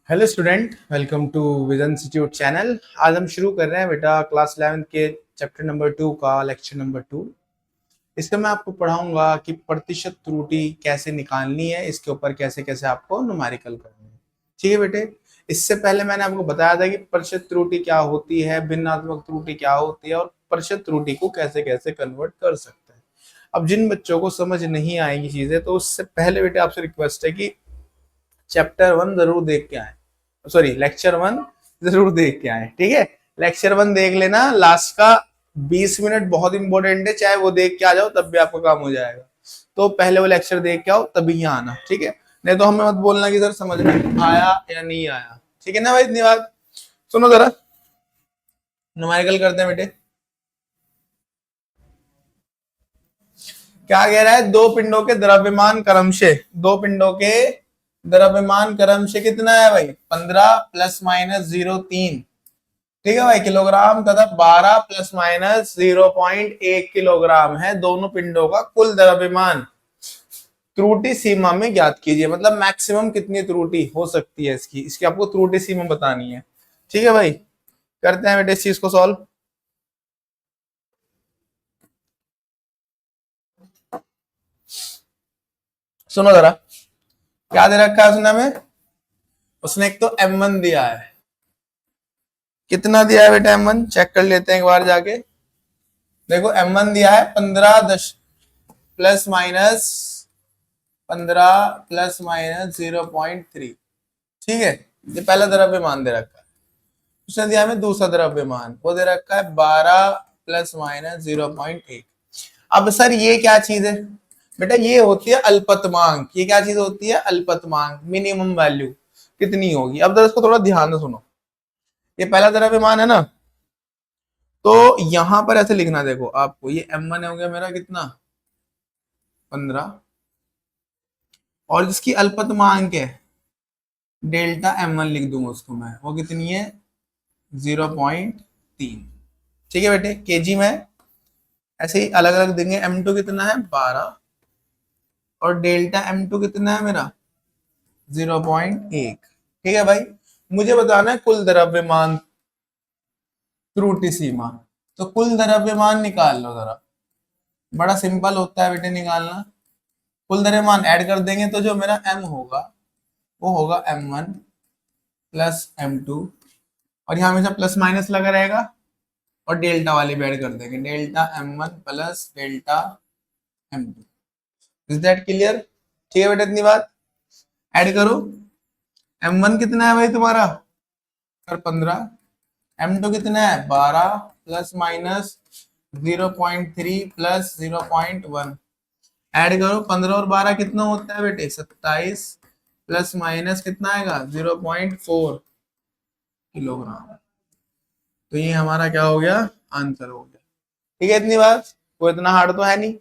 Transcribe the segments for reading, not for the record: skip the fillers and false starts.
Hello student, welcome to vision institute channel. आज हम शुरू कर रहे हैं बेटा क्लास 11 के चैप्टर नंबर 2 का लेक्चर नंबर 2। इसमें मैं आपको पढ़ाऊंगा कि प्रतिशत त्रुटि कैसे निकालनी है, इसके ऊपर कैसे कैसे आपको न्यूमेरिकल करनी है। ठीक है बेटे। इससे पहले मैंने आपको बताया था कि प्रतिशत त्रुटि क्या होती है, भिन्नात्मक त्रुटि क्या होती है और प्रतिशत त्रुटि को कैसे कैसे कन्वर्ट कर सकते हैं। अब जिन बच्चों को समझ नहीं आएगी चीजें, तो उससे पहले बेटे आपसे रिक्वेस्ट है कि चैप्टर 1 जरूर देख के आए, सॉरी लेक्चर 1 जरूर देख के आए। ठीक है, लेक्चर 1 देख लेना, लास्ट का 20 मिनट बहुत इंपॉर्टेंट है, चाहे वो देख के आ जाओ तब भी आपका काम हो जाएगा। तो पहले वो लेक्चर देख के आओ तभी यहाँ आना, ठीक है। नहीं तो हमें मत बोलना कि सर समझ में आया या नहीं आया। ठीक है ना भाई, इतनी बात सुनो जरा, न्यूमेरिकल करते हैं बेटे। क्या कह रहा है, दो पिंडों के द्रव्यमान क्रमशः, दो पिंडों के द्रव्यमान क्रमशः कितना है भाई, 15 प्लस माइनस 0.3, ठीक है भाई, किलोग्राम तथा 12 प्लस माइनस 0.1 किलोग्राम है दोनों पिंडों का कुल द्रव्यमान। त्रुटि सीमा में ज्ञात कीजिए, मतलब मैक्सिमम कितनी त्रुटि हो सकती है इसकी इसकी आपको त्रुटि सीमा बतानी है। ठीक है भाई, करते हैं बेटे इस चीज को सॉल्व। सुनो जरा, क्या दे रखा है उसने हमें, उसने एक तो m1 दिया है। कितना दिया है बेटा m1, चेक कर लेते हैं एक बार जाके। देखो m1 दिया है 15 दश प्लस माइनस 15 ± 0.3। ठीक है, ये पहला द्रव्यमान दे रखा है। उसने दिया हमें दूसरा द्रव्यमान, वो दे रखा है 12 प्लस माइनस 0.1। अब सर ये क्या चीज है बेटा, ये होती है अल्पतमांक। ये क्या चीज होती है, अल्पतमांक, मिनिमम वैल्यू कितनी होगी। अब जरा इसको थोड़ा ध्यान से सुनो, ये पहला द्रव्यमान है ना, तो यहां पर ऐसे लिखना, देखो आपको ये m1 हो गया मेरा कितना 15, और जिसकी अल्पतमांक है डेल्टा m1 लिख दूंगा उसको मैं, वो कितनी है 0.3। ठीक है बेटे, केजी में ऐसे ही अलग अलग देंगे। m2 कितना है 12, और डेल्टा m2 कितना है मेरा 0.1। ठीक है भाई, मुझे बताना है कुल द्रव्यमान त्रुटि सीमा। तो कुल द्रव्यमान निकाल लो जरा, बड़ा सिंपल होता है बेटे निकालना। कुल द्रव्यमान ऐड कर देंगे तो जो मेरा m होगा वो होगा m1 प्लस m2, और यहाँ हमेशा प्लस माइनस लगा रहेगा, और डेल्टा वाले भी ऐड कर देंगे, delta m1 plus delta m2। Is that clear? ठीक है बेटा, इतनी बात ऐड करो। m1 कितना है भाई तुम्हारा सर 15, m2 कितना है 12 प्लस माइनस 0.3 प्लस 0.1, ऐड करो 15 और 12 कितना होता है बेटे 27, प्लस माइनस कितना आएगा 0.4 किलोग्राम। तो ये हमारा क्या हो गया, आंसर हो गया। ठीक है, इतनी बात, कोई इतना हार्ड तो है नहीं,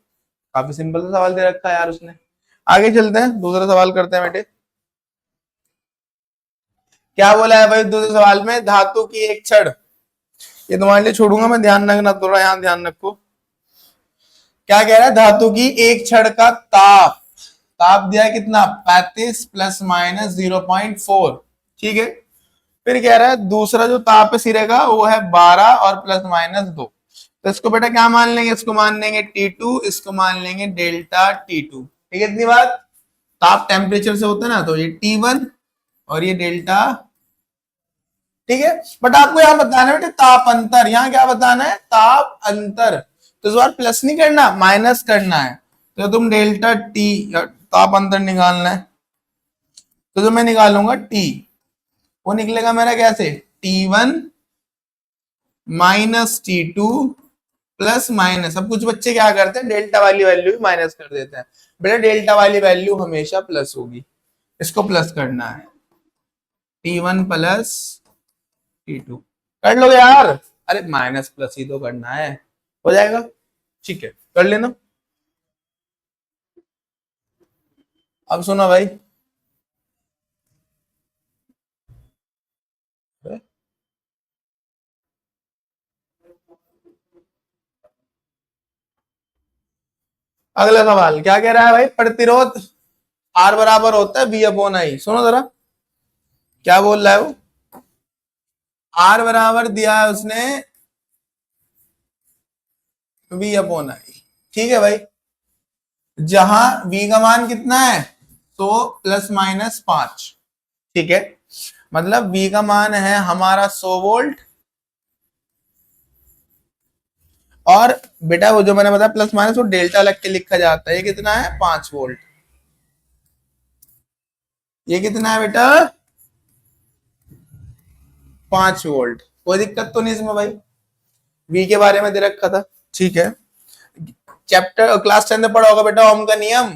काफी सिंपल सा सवाल दे रखा है यार उसने। आगे चलते हैं, दूसरा सवाल करते हैं बेटे। क्या बोला है भाई दूसरे सवाल में, धातु की एक छड़, ये तुम्हारे लिए छोड़ूंगा मैं, ध्यान रखना थोड़ा, यहाँ ध्यान रखो। क्या कह रहा है, धातु की एक छड़ का ताप, ताप दिया है कितना 35 प्लस माइनस 0.4। ठीक है, फिर कह रहा है दूसरा जो ताप है सिरे का वो है 12 और प्लस माइनस 2। तो इसको बेटा क्या मान लेंगे, इसको मान लेंगे T2, इसको मान लेंगे डेल्टा T2। ठीक है, इतनी बात। ताप टेम्परेचर से होता है ना, तो ये T1 और ये डेल्टा। ठीक है, बट आपको यहाँ बताना है बेटे ताप अंतर, यहाँ क्या बताना है ताप अंतर। तो इस बार प्लस नहीं करना, माइनस करना है। तो तुम डेल्टा टी ताप अंतर निकालना है, तो जो मैं निकालूंगा टी, वो निकलेगा मेरा कैसे T1 minus T2 plus minus. अब कुछ बच्चे क्या करते हैं, डेल्टा वाली वैल्यू भी माइनस कर देते हैं। बेटा डेल्टा वाली वैल्यू हमेशा प्लस होगी, इसको प्लस करना है, T1 प्लस T2। कर लोगे यार, अरे माइनस प्लस ही तो करना है, हो जाएगा। ठीक है, कर लेना। अब सुनो भाई, अगला सवाल क्या कह रहा है भाई, प्रतिरोध आर बराबर होता है बी अपॉन आई। सुनो जरा, क्या बोल रहा है वो? आर बराबर दिया है उसने वी अपॉन आई। ठीक है भाई, जहां v का मान कितना है, तो ±5। ठीक है, मतलब v का मान है हमारा 100 वोल्ट, और बेटा वो जो मैंने बताया प्लस माइनस वो डेल्टा लग के लिखा जाता है। ये कितना है, 5 वोल्ट। ये कितना है बेटा, 5 वोल्ट। कोई दिक्कत तो नहीं इसमें भाई, v के बारे में दे रखा था। ठीक है, चैप्टर क्लास 10 में पढ़ा होगा बेटा, ओम का नियम।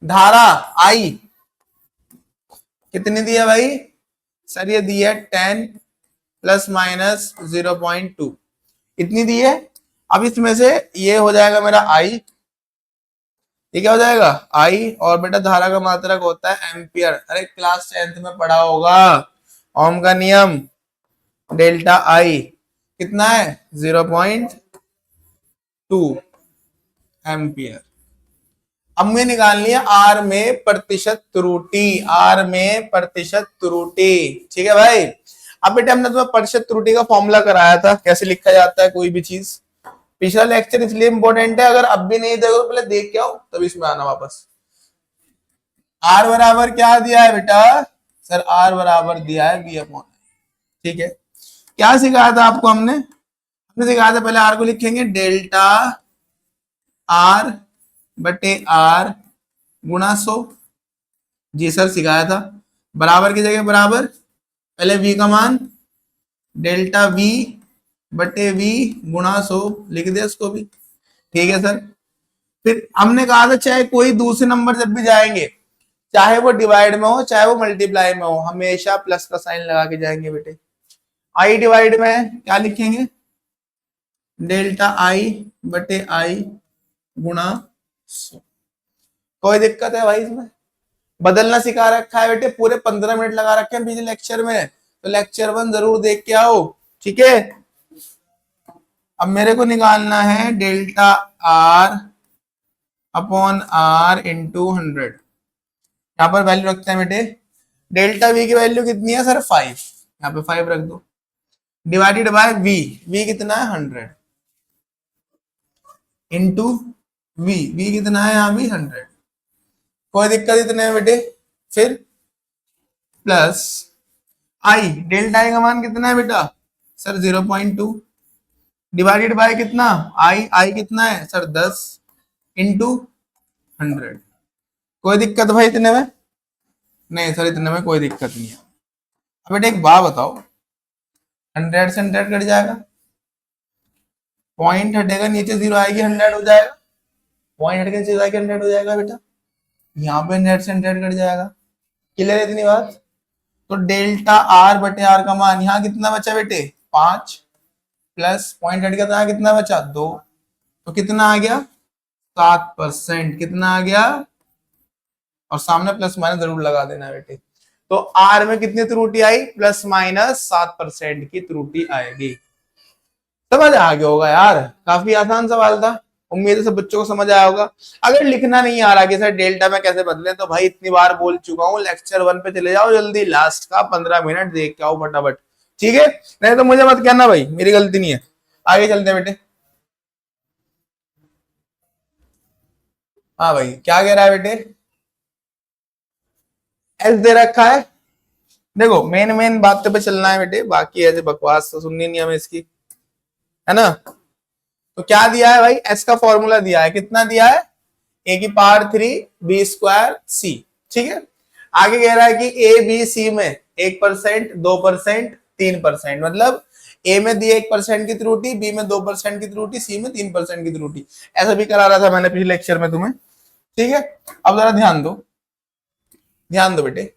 धारा आई कितनी दी है भाई, सर ये दी है 10 ± 0.2, इतनी दी है। अब इसमें से ये हो जाएगा मेरा आई, ये क्या हो जाएगा आई, और बेटा धारा का मात्रक होता है एम्पियर। अरे क्लास 10th में पढ़ा होगा, ओम का नियम, डेल्टा आई कितना है 0.2 एम्पियर। अब मैं निकालनी है आर में प्रतिशत त्रुटि, आर में प्रतिशत त्रुटि। ठीक है भाई, अब बेटा हमने तुम्हें प्रतिशत त्रुटि का फॉर्मूला कराया था, कैसे लिखा जाता है कोई भी चीज। पिछला लेक्चर इसलिए इंपॉर्टेंट है, अगर अब भी नहीं देखो तो पहले देख के आओ तब इसमें आना वापस। आर बराबर क्या दिया है बेटा, सर आर बराबर दिया है वी अपॉन। ठीक है, क्या सिखाया था आपको हमने, हमने सिखाया था पहले आर को लिखेंगे डेल्टा आर बटे आर गुणा 100। जी सर सिखाया था, बराबर की जगह बराबर, पहले वी का मान डेल्टा वी बटे वी गुणा 100 लिख दिया इसको भी। ठीक है सर, फिर हमने कहा था चाहे कोई दूसरे नंबर जब भी जाएंगे, चाहे वो डिवाइड में हो चाहे वो मल्टीप्लाई में हो, हमेशा प्लस का साइन लगा के जाएंगे बेटे। आई डिवाइड में क्या लिखेंगे, डेल्टा आई बटे आई गुणा 100। कोई दिक्कत है भाई इसमें, बदलना सिखा रखा है बेटे, पूरे 15 मिनट लगा रखे हैं पिछले लेक्चर में, तो लेक्चर 1 जरूर देख के आओ। ठीक है, अब मेरे को निकालना है delta R upon R into 100। यहाँ पर वैल्यू रखते हैं बेटे, डेल्टा वी की वैल्यू कितनी है सर 5, यहाँ पे 5 रख दो, डिवाइडेड बाय वी, वी कितना है 100 इंटू वी, वी कितना है यहाँ भी 100। कोई दिक्कत इतने में बेटे, फिर प्लस आई, डेल्टा आई का मान कितना है बेटा सर 0.2, डिवाइडेड बाय कितना आई, आई कितना है सर 10 इंटू 100। कोई दिक्कत भाई इतने में, नहीं सर इतने में कोई दिक्कत नहीं है। अब बेटा एक बात बताओ, 100 से 100 कट जाएगा, पॉइंट हटेगा नीचे 0 आएगी 100 हो जाएगा, पॉइंट हट के नीचे जाके 100 हो जाएगा बेटा, यहाँ पे 100 से 100 कट जाएगा। क्लियर है इतनी बात, तो डेल्टा आर बटे आर का मान यहाँ कितना बचा बेटे 5, प्लस पॉइंट हट गया तो यहाँ कितना बचा 2, तो कितना आ गया 7%। कितना आ गया, और सामने प्लस माइनस जरूर लगा देना बेटे। तो आर में कितनी त्रुटि आई, ±7% की त्रुटि आएगी। समझ आ गया होगा यार, काफी आसान सवाल था, उम्मीद है सब बच्चों को समझ आया होगा। अगर लिखना नहीं आ रहा कि सर डेल्टा में कैसे बदले, तो भाई इतनी बार बोल चुका हूँ, लेक्चर 1 पे चले जाओ जल्दी, लास्ट का 15 मिनट देख के आओ फटाफट। ठीक है, नहीं तो मुझे मत कहना भाई, मेरी गलती नहीं है। आगे चलते हैं बेटे। हाँ भाई क्या कह रहा है बेटे, एस दे रखा है, देखो मेन मेन बात पे चलना है बेटे, बाकी ऐसे बकवास तो सुननी नहीं हमें इसकी, है ना। तो क्या दिया है भाई, एस का फॉर्मूला दिया है, कितना दिया है ए की पावर 3 बी स्क्वायर सी। ठीक है, आगे कह रहा है कि ए बी सी में 1%, 2%, 3%, मतलब ए में दी 1% की त्रुटि, बी में 2% की त्रुटि, सी में 3% की त्रुटि। ऐसा भी करा रहा था मैंने पिछले लेक्चर में तुम्हें। ठीक है, अब जरा ध्यान दो, ध्यान दो बेटे,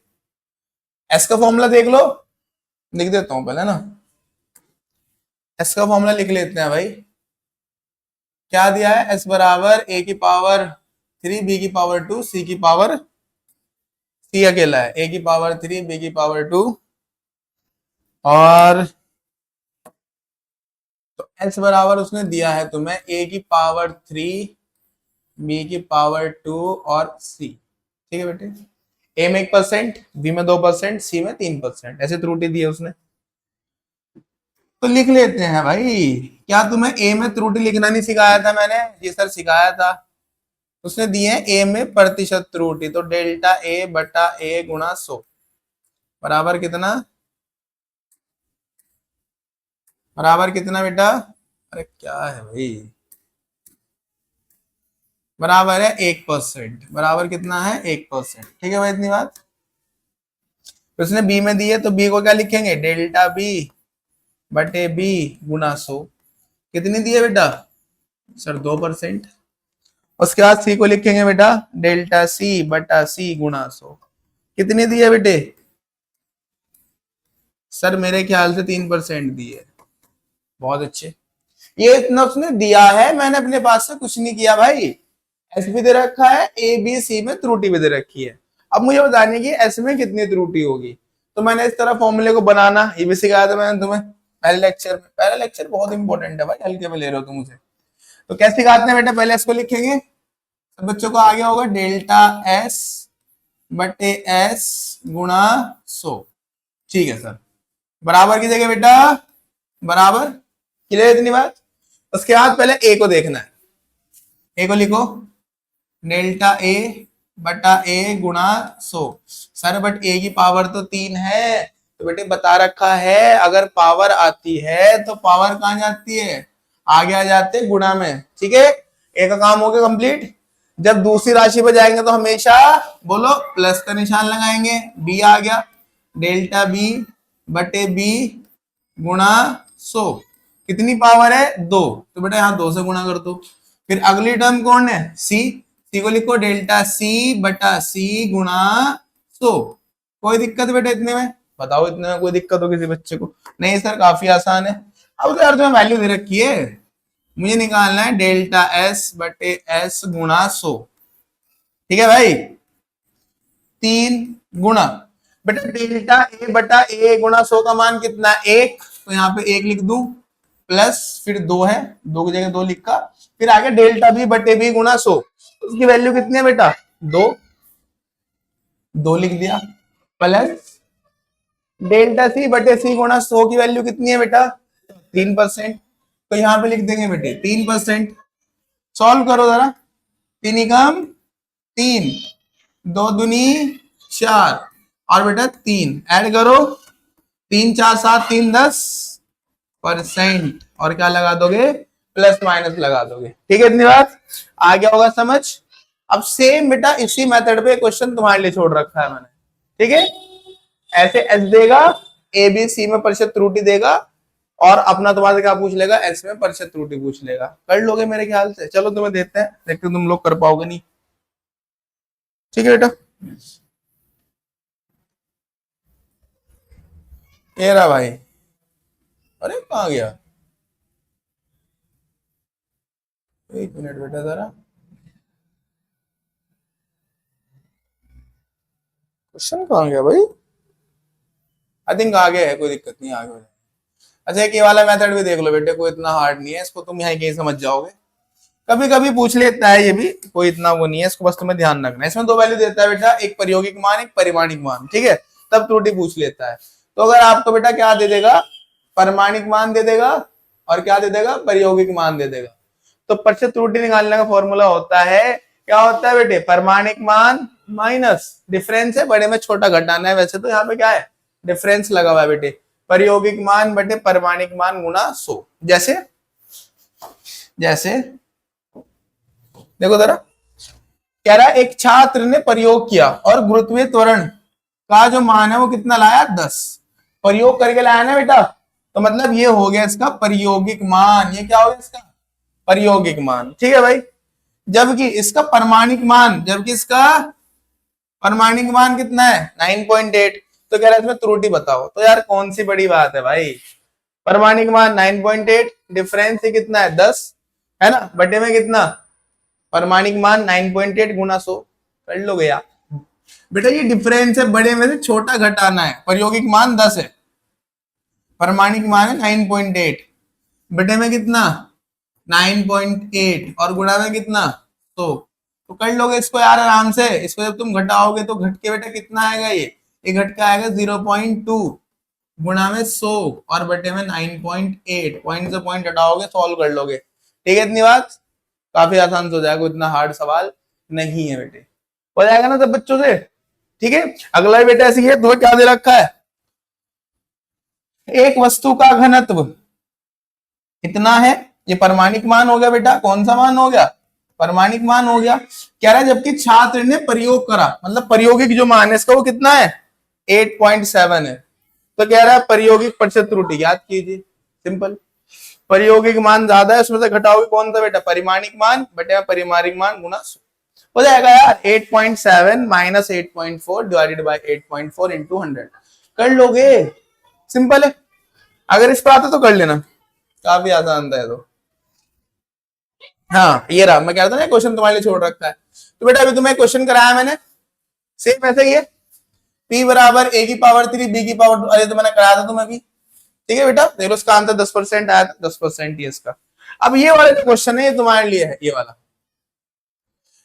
एस का फॉर्मूला देख लो, लिख देता हूं पहले ना, एस का फॉर्मूला लिख लेते हैं भाई। क्या दिया है, एस बराबर ए की पावर 3 बी की पावर 2 सी की पावर, सी अकेला है, ए की पावर 3 बी की पावर 2, और तो एस बराबर उसने दिया है तुम्हें ए की पावर 3 बी की पावर 2 और सी। ठीक है बेटे, ए में 1%, बी में 2%, सी में 3%, ऐसे त्रुटि दी है उसने। तो लिख लेते हैं भाई। क्या तुम्हें ए में त्रुटि लिखना नहीं सिखाया था मैंने? जी सर सिखाया था। उसने दिए है ए में प्रतिशत त्रुटि, तो डेल्टा ए बटा ए गुणा 100 बराबर कितना? बराबर कितना बेटा? अरे क्या है भाई, बराबर है 1%। बराबर कितना है? 1%। ठीक है भाई, इतनी बात। तो उसने बी में दी है, तो बी को क्या लिखेंगे? डेल्टा बी बटे बी गुना 100। कितनी दी है बेटा? सर 2%। उसके बाद सी को लिखेंगे बेटा डेल्टा सी बटा सी गुना 100। कितनी दी है बेटे? सर मेरे ख्याल से 3% दी है। बहुत अच्छे। ये इतना उसने दिया है, मैंने अपने पास से कुछ नहीं किया भाई। एस भी दे रखा है, ए बी सी में त्रुटि भी दे रखी है। अब मुझे बताने की एस में कितनी त्रुटि होगी, तो मैंने इस तरह फॉर्मूले को बनाना ये भी सिखाया था मैंने तुम्हें पहले लेक्चर में। पहला लेक्चर बहुत इंपॉर्टेंट है भाई, हल्के में ले रहे हो तुम मुझे। तो कैसे सिखाते हैं बेटा? पहले इसको लिखेंगे, तो बच्चों को आ गया होगा डेल्टा एस बटे एस गुणा 100। ठीक है सर, बराबर की जगह बेटा बराबर। क्लियर इतनी बात? उसके बाद पहले ए को देखना है। ए को लिखो डेल्टा ए बटा ए गुणा 100। सर बट ए की पावर तो 3 है, तो बेटे बता रखा है अगर पावर आती है तो पावर कहां जाती है? आगे आ जाते हैं गुणा में। ठीक है, ए का काम हो गया कंप्लीट। जब दूसरी राशि पर जाएंगे तो हमेशा बोलो प्लस का निशान लगाएंगे। बी आ गया डेल्टा बी बटे बी गुणा 100। कितनी पावर है? 2, तो बेटा यहाँ 2 से गुणा कर दो। फिर अगली टर्म कौन है? सी। सी को लिखो डेल्टा सी बटा सी गुणा 100। कोई दिक्कत बेटा इतने में? बताओ इतने में कोई दिक्कत हो किसी बच्चे को? नहीं सर काफी आसान है। अब तो यार तुम्हें वैल्यू दे रखी है, मुझे निकालना है डेल्टा एस बटे एस गुणा 100। ठीक है भाई, 3 गुणा बेटा डेल्टा ए बटा ए गुणा 100 का मान कितना? 1, तो यहाँ पे 1 लिख दूं, प्लस फिर 2 है, 2 की जगह 2 लिखा, फिर आगे डेल्टा बी बटे बी गुणा 100। उसकी वैल्यू कितनी है बेटा? 2, 2 लिख दिया, प्लस डेल्टा सी बटे सी गुणा 100 की वैल्यू कितनी है बेटा? 3%। तो यहाँ पे लिख देंगे बेटे 3%। सॉल्व करो जरा। 3 एकम 3, 2 दूनी 4 और बेटा 3 ऐड करो, 3 4 7 3 10% और क्या लगा दोगे? प्लस माइनस लगा दोगे। ठीक है इतनी बात आ गया होगा समझ? अब सेम बेटा इसी मेथड पे क्वेश्चन तुम्हारे लिए छोड़ रखा है मैंने। ठीक है, ऐसे एस देगा, ए बी सी में प्रतिशत त्रुटि देगा, और अपना तुम्हारे क्या पूछ लेगा? एस में प्रतिशत त्रुटि पूछ लेगा। कर लोगे मेरे ख्याल से। चलो तुम्हें देते हैं, देखते तुम लोग कर पाओगे नहीं। ठीक है बेटा, ये रहा भाई। अरे कहाँ गया? एक मिनट बेटा जरा, क्वेश्चन कहाँ गया भाई? आई थिंक आगे है, कोई दिक्कत नहीं, आगे हो जाए। अच्छा एक ये वाला मेथड भी देख लो बेटे, कोई इतना हार्ड नहीं है, इसको तुम यहाँ कहीं समझ जाओगे। कभी कभी पूछ लेता है ये भी, कोई इतना वो नहीं है, इसको बस तुम्हें ध्यान रखना है। इसमें 2 वैल्यू देता है बेटा, एक प्रायोगिक मान एक परिमाणिक मान। ठीक है, तब त्रुटि पूछ लेता है। तो अगर आपको बेटा क्या दे देगा? परिमाणिक मान दे देगा, और क्या दे देगा? प्रायोगिक मान दे देगा। तो प्रतिशत त्रुटि निकालने का फॉर्मूला होता है, क्या होता है बेटे? परिमाणिक मान माइनस डिफरेंस है, बड़े में छोटा घटाना है। वैसे तो यहाँ पे क्या है? डिफरेंस लगा हुआ है बेटे। प्रायोगिक मान बटे परिमाणिक मान गुना 100। जैसे जैसे देखो जरा, कह रहा है एक छात्र ने प्रयोग किया और गुरुत्वीय त्वरण का जो मान है वो कितना लाया? 10। प्रयोग करके लाया ना बेटा, तो मतलब ये हो गया इसका प्रायोगिक मान। ये क्या हो गया इसका? प्रायोगिक मान। ठीक है भाई, जबकि इसका परमाणिक मान, जबकि इसका परमाणिक मान कितना है? 9.8। तो कह रहा है इसमें त्रुटि बताओ। तो यार कौन सी बड़ी बात है भाई, परमाणिक मान 9.8, डिफरेंस ही कितना है? 10 है ना, बटे में कितना? परमाणिक मान 9.8 गुना 100। कर लोगे यार बेटा, ये डिफरेंस है, बड़े में से छोटा घटाना है। प्रायोगिक मान 10 है, परमाणिक मान है 9.8, बटे में कितना? 9.8 और गुणा में कितना? 100। तो कर लोगे इसको यार आराम से। इसको जब तुम घटाओगे तो घट के बेटा कितना आएगा, ये घट के आएगा 0.2 गुणा में 100 और बटे में 9.8। पॉइंट से पॉइंट हटाओगे, सॉल्व कर लोगे। ठीक है, इतनी बात काफी आसान से हो जाएगा, इतना हार्ड सवाल नहीं है बेटे, हो जाएगा ना सब बच्चों से। ठीक है, अगला बेटा ऐसी है, तुम्हें क्या दे रखा है, एक वस्तु का घनत्व इतना है, ये परमाणिक मान हो गया बेटा। कौन सा मान हो गया, परमाणिक मान हो गया। कह रहा है जबकि छात्र ने प्रयोग करा, मतलब प्रायोगिक जो मान है इसका वो कितना है, 8.7 है। तो कह रहा है प्रायोगिक प्रतिशत त्रुटि याद कीजिए, सिंपल। प्रायोगिक मान ज्यादा है, उसमें से घटाओगे कौन सा बेटा, परिमाणिक मान बटे परिमाणिक मान गुना 100 हो जाएगा यार 8.7 माइनस 8.4 डिवाइडेड बाय 8.4 इंटू 100। कर लोगे, सिंपल है। अगर इस पर आता तो कर लेना, काफी आसान था तो। हाँ ये रहा, मैं कह रहा था ना क्वेश्चन तुम्हारे लिए छोड़ रखा है। तो बेटा अभी तुम्हें क्वेश्चन कराया मैंने, सेम ऐसे ही है, p बराबर a की पावर 3 b की पावर 2। अरे तो मैंने कराया था तुम्हें अभी। ठीक है बेटा, देखो इसका आंसर 10% आया था, 10% ही इसका। अब ये वाला जो क्वेश्चन है ये तुम्हारे लिए है, ये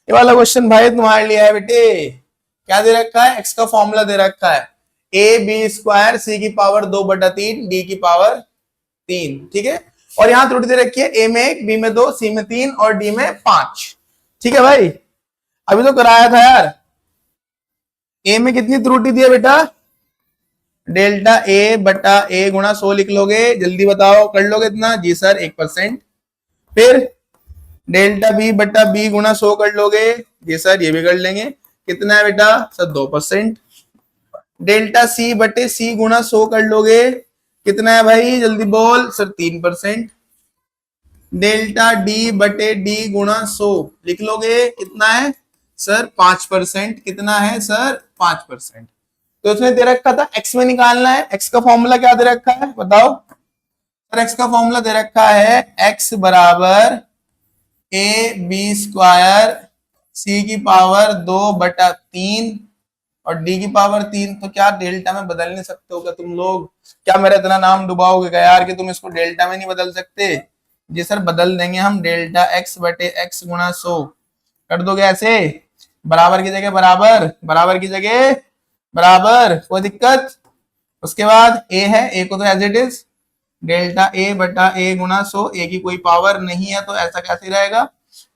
वाला क्वेश्चन भाई तुम्हारे लिए है बेटे। क्या दे रखा है, x का फॉर्मूला दे रखा है ab² c की पावर 2/3 d की पावर 3। ठीक है, और यहां त्रुटि दे रखी है a में 1, b में 2, c में 3 और d में 5। ठीक है भाई, अभी तो कराया था यार। a में कितनी त्रुटि दी है बेटा, डेल्टा a बटा a गुणा 100 लिख लोगे, जल्दी बताओ कर लोगे इतना, जी सर 1%। फिर डेल्टा b बटा b गुणा 100 कर लोगे, जी सर ये भी कर लेंगे, कितना है बेटा सर 2%। डेल्टा c बटे c गुणा 100 कर लोगे, कितना है भाई जल्दी बोल सर 3%। डेल्टा d बटे d गुणा 100 लिख लोगे, कितना है सर 5%। कितना है सर 5%। तो उसमें दे रखा था x में निकालना है, x का फॉर्मूला क्या दे रखा है बताओ सर। x का फॉर्मूला दे रखा है x बराबर ab² c की पावर 2/3 और d की पावर 3। तो क्या डेल्टा में बदल नहीं सकते हो क्या तुम लोग, क्या मेरा इतना नाम डुबाओगे क्या यार कि तुम इसको डेल्टा में नहीं बदल सकते। जी सर बदल देंगे हम, डेल्टा x बटे x गुणा 100 कर दोगे ऐसे, बराबर की जगह बराबर, बराबर की जगह बराबर, कोई दिक्कत। उसके बाद a है, a को तो as it is delta a बटा a गुणा 100, a की कोई पावर नहीं है तो ऐसा कैसे रहेगा।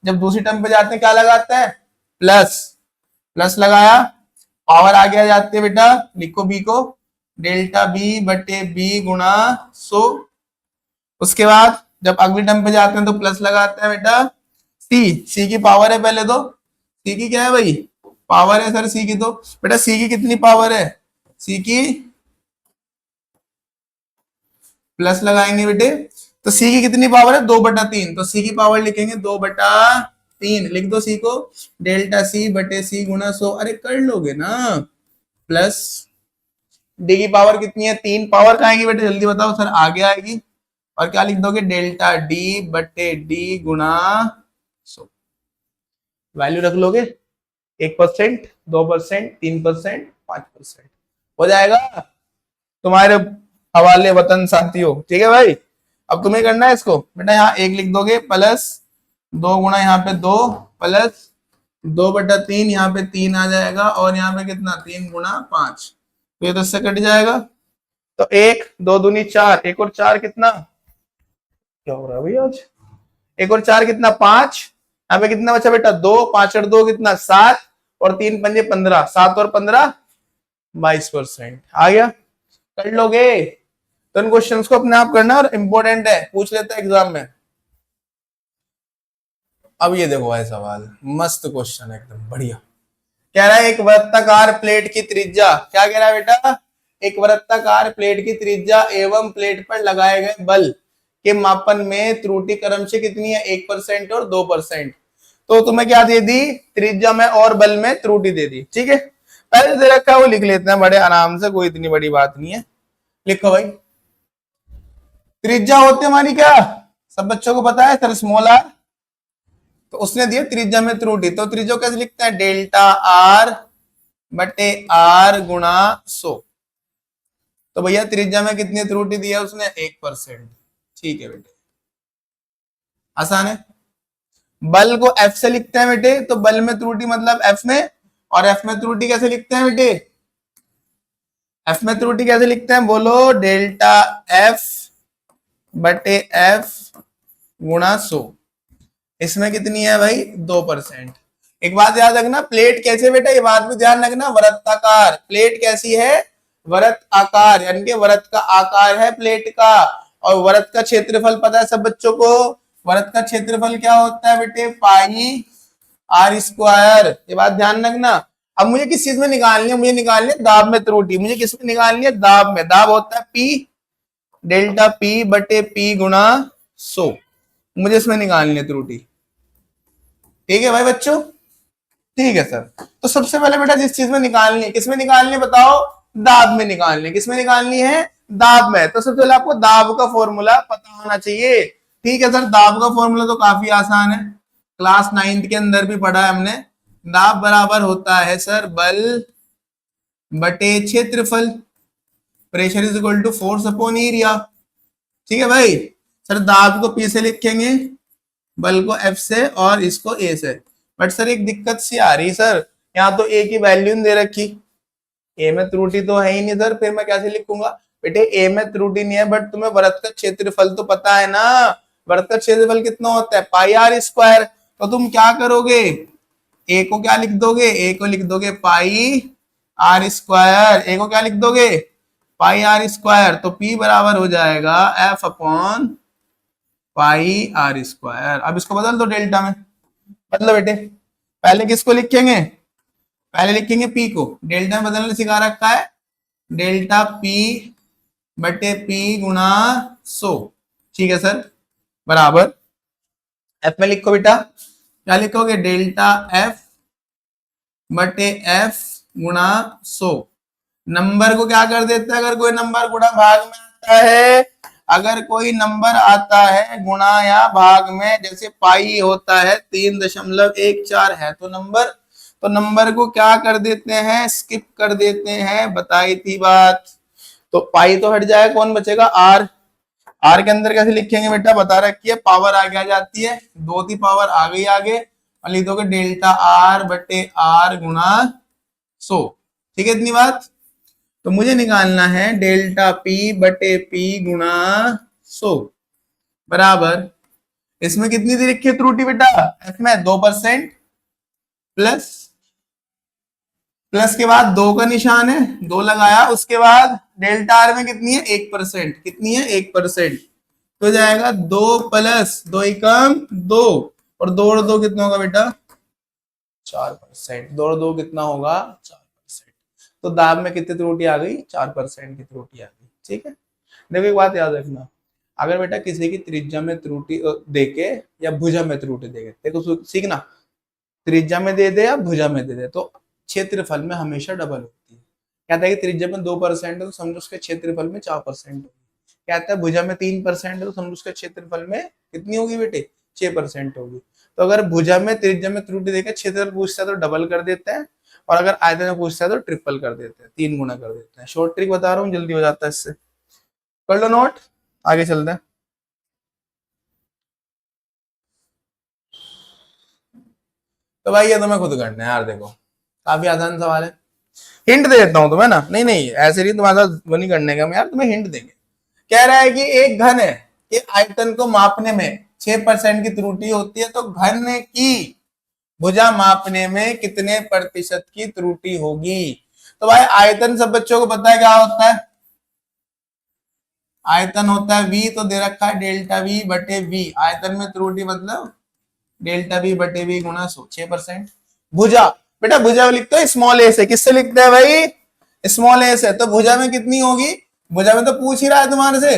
जब दूसरी टर्म पे जाते हैं क्या लगाते हैं, प्लस, प्लस लगाया, पावर आगे आ जाती है बेटा, लिखो b को, डेल्टा b बटे b गुणा 100। उसके बाद जब अगली टर्म पे जाते हैं तो प्लस लगाते हैं बेटा, c की पावर है पहले तो, c की क्या है भाई पावर है सर, c की तो बेटा c की कितनी पावर है, c की प्लस लगाएंगे बेटे, तो c की कितनी पावर है 2/3, तो c की पावर लिखेंगे 2/3, लिख दो c को, डेल्टा c बटे c गुणा 100। अरे कर लोगे ना, प्लस d की पावर कितनी है 3, पावर कहाँ आएगी बेटे जल्दी बताओ सर, आगे आएगी, और क्या लिख दोगे डेल्टा d बटे d गुणा 100। वैल्यू रख लोगे 1%, 2%, 3%, 5% हो जाएगा तुम्हारे हवाले वतन साथियों। ठीक है भाई, अब तुम्हें करना है इसको बेटा, यहाँ 1 लिख दोगे, प्लस 2 गुणा यहाँ पे 2, प्लस 2/3 यहाँ पे 3 आ जाएगा, और यहाँ पे कितना 3 गुणा 5, तो ये तो इससे कट जाएगा। तो 1 2 दूनी 4, 1 और 4 कितना, क्या हो रहा है भाई आज, 1 और 4 कितना 5, यहाँ पे कितना बचा बेटा 2, 5 और 2 कितना 7, और 3 पंजे 15, 7 और 15 22% आ गया। कर लोगे तो इन क्वेश्चंस को अपने आप करना, और इंपॉर्टेंट है, पूछ लेते हैं एग्जाम में। अब ये देखो भाई सवाल, मस्त क्वेश्चन है एकदम बढ़िया। कह रहा है एक वृत्ताकार प्लेट की त्रिज्या, क्या कह रहा है बेटा, एक वृत्ताकार प्लेट की त्रिज्या एवं प्लेट पर लगाए गए बल के मापन में त्रुटि क्रमशः कितनी है 1% और 2%। तो तुम्हें क्या दे दी, त्रिज्या में और बल में त्रुटि दे दी। ठीक है, पहले दे रखा है वो लिख लेते हैं बड़े आराम से, कोई इतनी बड़ी बात नहीं है। लिखो भाई, त्रिज्या होती है हमारी क्या, सब बच्चों को पता है सर, स्मॉल आर। तो उसने दिया त्रिज्या में त्रुटि, तो त्रिज्या कैसे लिखते हैं, डेल्टा आर बटे आर गुणा 100। तो भैया त्रिज्या में कितनी त्रुटि दी है उसने 1%। ठीक है बेटे, आसान है। बल को एफ से लिखते हैं बेटे, तो बल में त्रुटि मतलब एफ में, और एफ में त्रुटि कैसे लिखते हैं बेटे, एफ में त्रुटि कैसे लिखते हैं बोलो, डेल्टा एफ बटे एफ गुणा 100। इसमें कितनी है भाई 2%। एक बात याद रखना, प्लेट कैसे बेटा, ये बात भी ध्यान रखना, वृत्ताकार प्लेट कैसी है, वृत्त आकार, यानी कि वृत्त का आकार है प्लेट का। और वृत्त का क्षेत्रफल पता है सब बच्चों को, वृत्त का क्षेत्रफल क्या होता है बेटे, पाई आर स्क्वायर। ये बात ध्यान रखना। अब मुझे किस चीज में निकालनी है, मुझे निकालनी है दाब में त्रुटि। मुझे किस में निकालनी है, दाब में। दाब होता है पी डेल्टा पी बटे पी गुणा 100। मुझे इसमें निकालनी है त्रुटि। ठीक है भाई बच्चों, ठीक है सर। तो सबसे पहले बेटा जिस चीज में निकालनी है, किसमें निकालनी है बताओ, दाब में निकालनी है। किसमें निकालनी है, दाब में। तो सबसे पहले आपको दाब का फॉर्मूला पता होना चाहिए। ठीक है सर, दाब का फॉर्मूला तो काफी आसान है, क्लास 9th के अंदर भी पढ़ा है हमने। दाब बराबर होता है सर बल बटे क्षेत्रफल, pressure is equal to force upon area. ठीक है भाई। सर दाब को पी से लिखेंगे, बल को एफ से, और इसको ए से। बट सर एक दिक्कत सी आ रही सर, यहाँ तो ए की वैल्यू दे रखी, ए में त्रुटि तो है ही नहीं सर, फिर मैं कैसे लिखूंगा। बेटे ए में त्रुटि नहीं है, बट तुम्हें वृत्त का क्षेत्रफल तो पता है ना, वृत्त का क्षेत्रफल कितना होता है, पाई आर स्क्वायर। तो तुम क्या करोगे, ए को क्या लिख दोगे, ए को लिख दोगे पाई आर स्क्वायर। ए को क्या लिख दोगे, पाई आर स्क्वायर। तो पी बराबर हो जाएगा F upon pi R square. अब इसको बदल दो डेल्टा में, मतलब बेटे पहले किसको लिखेंगे, पहले लिखेंगे पी को, डेल्टा में बदलने सिखा रखा है, डेल्टा पी बटे पी गुणा 100। ठीक है सर, बराबर एफ में लिखो बेटा, क्या लिखोगे, डेल्टा एफ बटे एफ गुणा 100। नंबर को क्या कर देता है, अगर कोई नंबर गुणा भाग में आता है, अगर कोई नंबर आता है गुणा या भाग में, जैसे पाई होता है 3.14 है, तो नंबर को क्या कर देते हैं, स्किप कर देते हैं, बताई थी बात। तो पाई तो हट जाएगा, कौन बचेगा, आर। आर के अंदर कैसे लिखेंगे बेटा, बता रखी है, पावर आगे आ जाती है, 2 की पावर आ गई आगे, और लिख दोगे डेल्टा आर बटे आर गुणा 100। ठीक है इतनी बात। तो मुझे निकालना है डेल्टा पी बटे पी गुणा 100 बराबर, इसमें कितनी दी रखी है त्रुटि बेटा, एफ में 2%, प्लस प्लस के बाद 2 का निशान है, 2 लगाया, उसके बाद डेल्टा आर में कितनी है 1%, कितनी है 1%। तो जाएगा 2 प्लस 2 एकम 2, और 2 और 2 कितना होगा बेटा 4%। 2 और 2 कितना होगा 4%। तो दाब में कितनी त्रुटि आ गई, 4% की त्रुटि आ गई। ठीक है, देखो एक बात याद रखना, अगर बेटा किसी की त्रिज्या में त्रुटि देके या भुजा में त्रुटि देके, देखो सीखना, त्रिज्या में दे दे या भुजा में दे दे, तो क्षेत्रफल में हमेशा डबल होती है। कहता है कि त्रिज्या में 2% है तो समझो उसके क्षेत्रफल में 4% होगी। कहता है भुजा में 3% है तो समझो उसके क्षेत्रफल में कितनी होगी बेटे 6% होगी। तो अगर भुजा में त्रिज्या में त्रुटि देकर क्षेत्रफल पूछता है तो डबल कर देते हैं, और अगर आयतन में पूछता है तो ट्रिपल कर देते हैं, 3 गुना कर देते हैं। शॉर्ट ट्रिक बता रहा हूँ, जल्दी हो जाता है इससे, कर लो नोट, आगे चलते हैं। तो भाई ये तुम्हें खुद करना है यार, देखो काफी आसान सवाल है, हिंट दे देता हूं तुम्हें ना, नहीं नहीं ऐसे नहीं तुम्हारे साथ वो नहीं करने का हम यार, तुम्हें हिंट देंगे। कह रहा है कि एक घन है, ये आयतन को मापने में 6% की त्रुटि होती है, तो घन की भुजा मापने में कितने प्रतिशत की त्रुटि होगी। तो भाई आयतन सब बच्चों को पता है क्या होता है, आयतन होता है v, तो दे रखा है डेल्टा v बटे v, आयतन में त्रुटि मतलब डेल्टा वी बटे वी गुणा 100, 6%। भुजा, बेटा भुजा लिखते हो स्मॉल ए से, किससे लिखते हैं भाई, स्मॉल ए से। तो भुजा में कितनी होगी, भुजा में तो पूछ ही रहा है तुम्हारे से,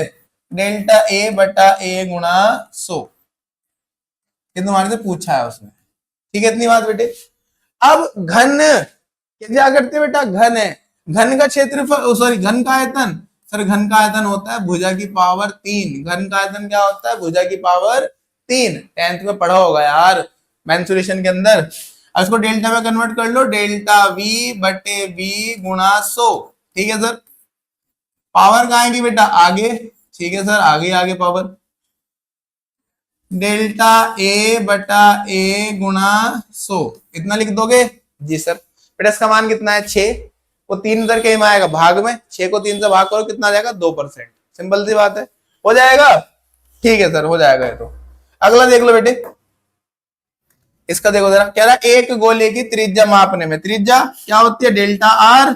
डेल्टा ए बटा ए गुणा 100, ये तुम्हारे से पूछा है उसने। ठीक है इतनी बात बेटे। अब घन क्या करते हैं बेटा, घन है, घन का क्षेत्रफल, सॉरी घन का आयतन, सर घन का आयतन होता है भुजा की पावर 3। घन का आयतन क्या होता है, भुजा की पावर 3, 10th में पढ़ा होगा यार मेंसुरेशन के अंदर। अब इसको डेल्टा में कन्वर्ट कर लो, डेल्टा वी बटे वी गुणा 100। ठीक है सर, पावर कहाँ आएगी बेटा आगे, ठीक है सर आगे आगे पावर, डेल्टा ए बटा ए गुणा 100 इतना लिख दोगे? जी सर। बेटा इसका मान कितना है? 6 को 3 इधर के में आएगा भाग में, 6 को 3 से भाग करो कितना आ जाएगा? 2%। सिंपल सी बात है, हो जाएगा। ठीक है सर, हो जाएगा ये तो। अगला देख लो बेटे, इसका देखो जरा, कह रहा है एक गोले की त्रिज्या मापने में, त्रिज्या क्या होती है? डेल्टा आर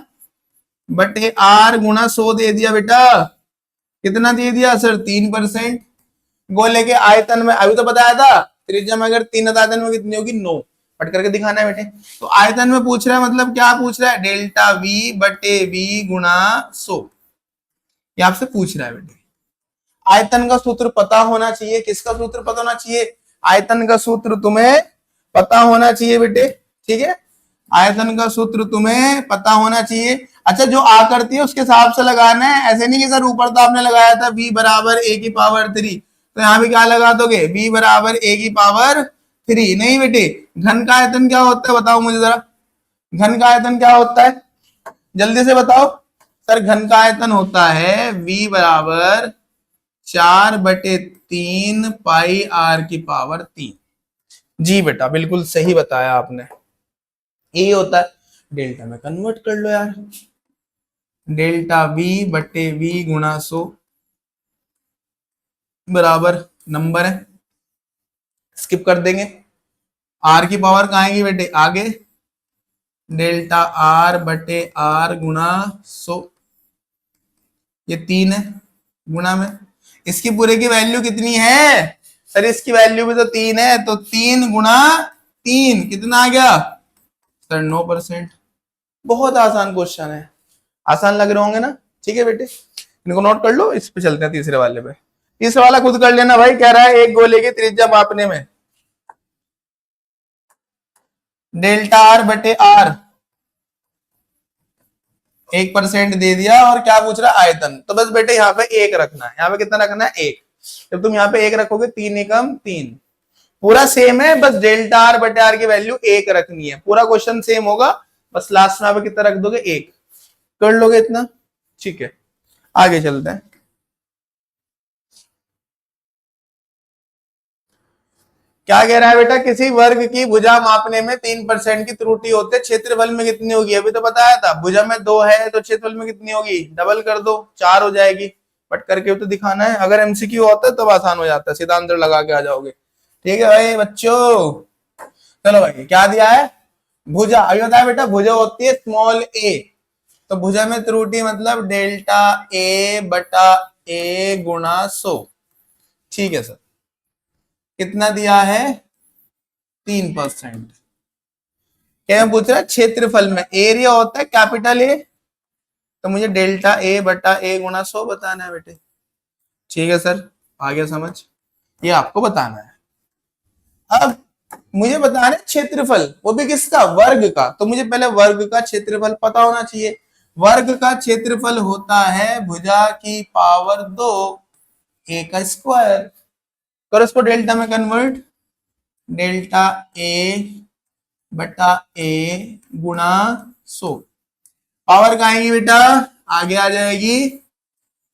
बटे आर गुणा 100 दे दिया बेटा। कितना दे दिया सर? 3%। गोले के आयतन में अभी तो बताया था, त्रिज्या में अगर 3 आयतन में कितनी होगी? 9। पट करके दिखाना है बेटे। तो आयतन में पूछ रहा है, मतलब क्या पूछ रहा है? डेल्टा वी बटे वी गुणा 100, ये आपसे पूछ रहा है बेटे। आयतन का सूत्र पता होना चाहिए। किसका सूत्र पता होना चाहिए? आयतन का सूत्र तुम्हें पता होना चाहिए बेटे, ठीक है। आयतन का सूत्र तुम्हें पता होना चाहिए। अच्छा, जो आकृति है उसके हिसाब से लगाना है, ऐसे नहीं कि सर ऊपर तो आपने लगाया था v बराबर a की पावर 3, तो यहाँ भी क्या लगा दोगे? v बराबर a की पावर 3। नहीं बेटे, घन का आयतन क्या होता है बताओ मुझे जरा, घन का आयतन क्या होता है? जल्दी से बताओ सर। घन का आयतन होता है v बराबर 4/3 पाई r की पावर 3। जी बेटा, बिल्कुल सही बताया आपने, यही होता है। डेल्टा में कन्वर्ट कर लो यार, डेल्टा v बटे v गुणा 100 बराबर नंबर है, स्किप कर देंगे। r की पावर कहाँ आएगी बेटे? आगे डेल्टा r बटे r गुणा 100, ये 3 है गुणा में। इसकी पूरे की वैल्यू कितनी है सर? इसकी वैल्यू भी तो 3 है, तो 3 गुणा 3 कितना आ गया सर? 9%। बहुत आसान क्वेश्चन है, आसान लग रहे होंगे ना? ठीक है बेटे, इनको नोट कर लो। इस पे चलते हैं तीसरे वाले पे। तीसरा वाला खुद कर लेना भाई। कह रहा है एक गोले की त्रिज्या मापने में डेल्टा आर बटे आर 1% दे दिया, और क्या पूछ रहा है? आयतन। तो बस बेटे यहाँ पे 1 रखना है। यहाँ पे कितना रखना है? 1। जब तुम यहाँ पे 1 रखोगे, 3 एकम 3, पूरा सेम है, बस डेल्टा आर बटे आर की वैल्यू 1 रखनी है। पूरा क्वेश्चन सेम होगा, बस लास्ट में यहाँ पे कितना रख दोगे? 1 कर लोगे इतना। ठीक है, आगे चलते हैं। क्या कह रहा है बेटा? किसी वर्ग की भुजा मापने में 3% की त्रुटि होते, क्षेत्रफल में कितनी होगी? अभी तो बताया था, भुजा में 2 है तो क्षेत्रफल में कितनी होगी? डबल कर दो, 4 हो जाएगी। बट करके तो दिखाना है। अगर एमसीक्यू होता है तब आसान हो जाता है, सीधा आंसर लगा के आ जाओगे। ठीक है भाई बच्चों, चलो भाई क्या दिया है? भुजा। अभी बताया बेटा, भुजा होती है स्मॉल ए, तो भुजा में त्रुटि मतलब डेल्टा ए बटा ए गुणा 100। ठीक है सर, कितना दिया है? 3%। क्या पूछ रहा है? क्षेत्रफल में एरिया होता है कैपिटल ए, तो मुझे डेल्टा ए बटा ए गुणा 100 बताना है बेटे। ठीक है सर, आ गया समझ, ये आपको बताना है। अब मुझे बताना है क्षेत्रफल, वो भी किसका? वर्ग का। तो मुझे पहले वर्ग का क्षेत्रफल पता होना चाहिए। वर्ग का क्षेत्रफल होता है भुजा की पावर 2 ए का स्क्वायर। करो इसको डेल्टा में कन्वर्ट, डेल्टा ए बटा ए गुणा 100। पावर का आएगी बेटा? आगे आ जाएगी,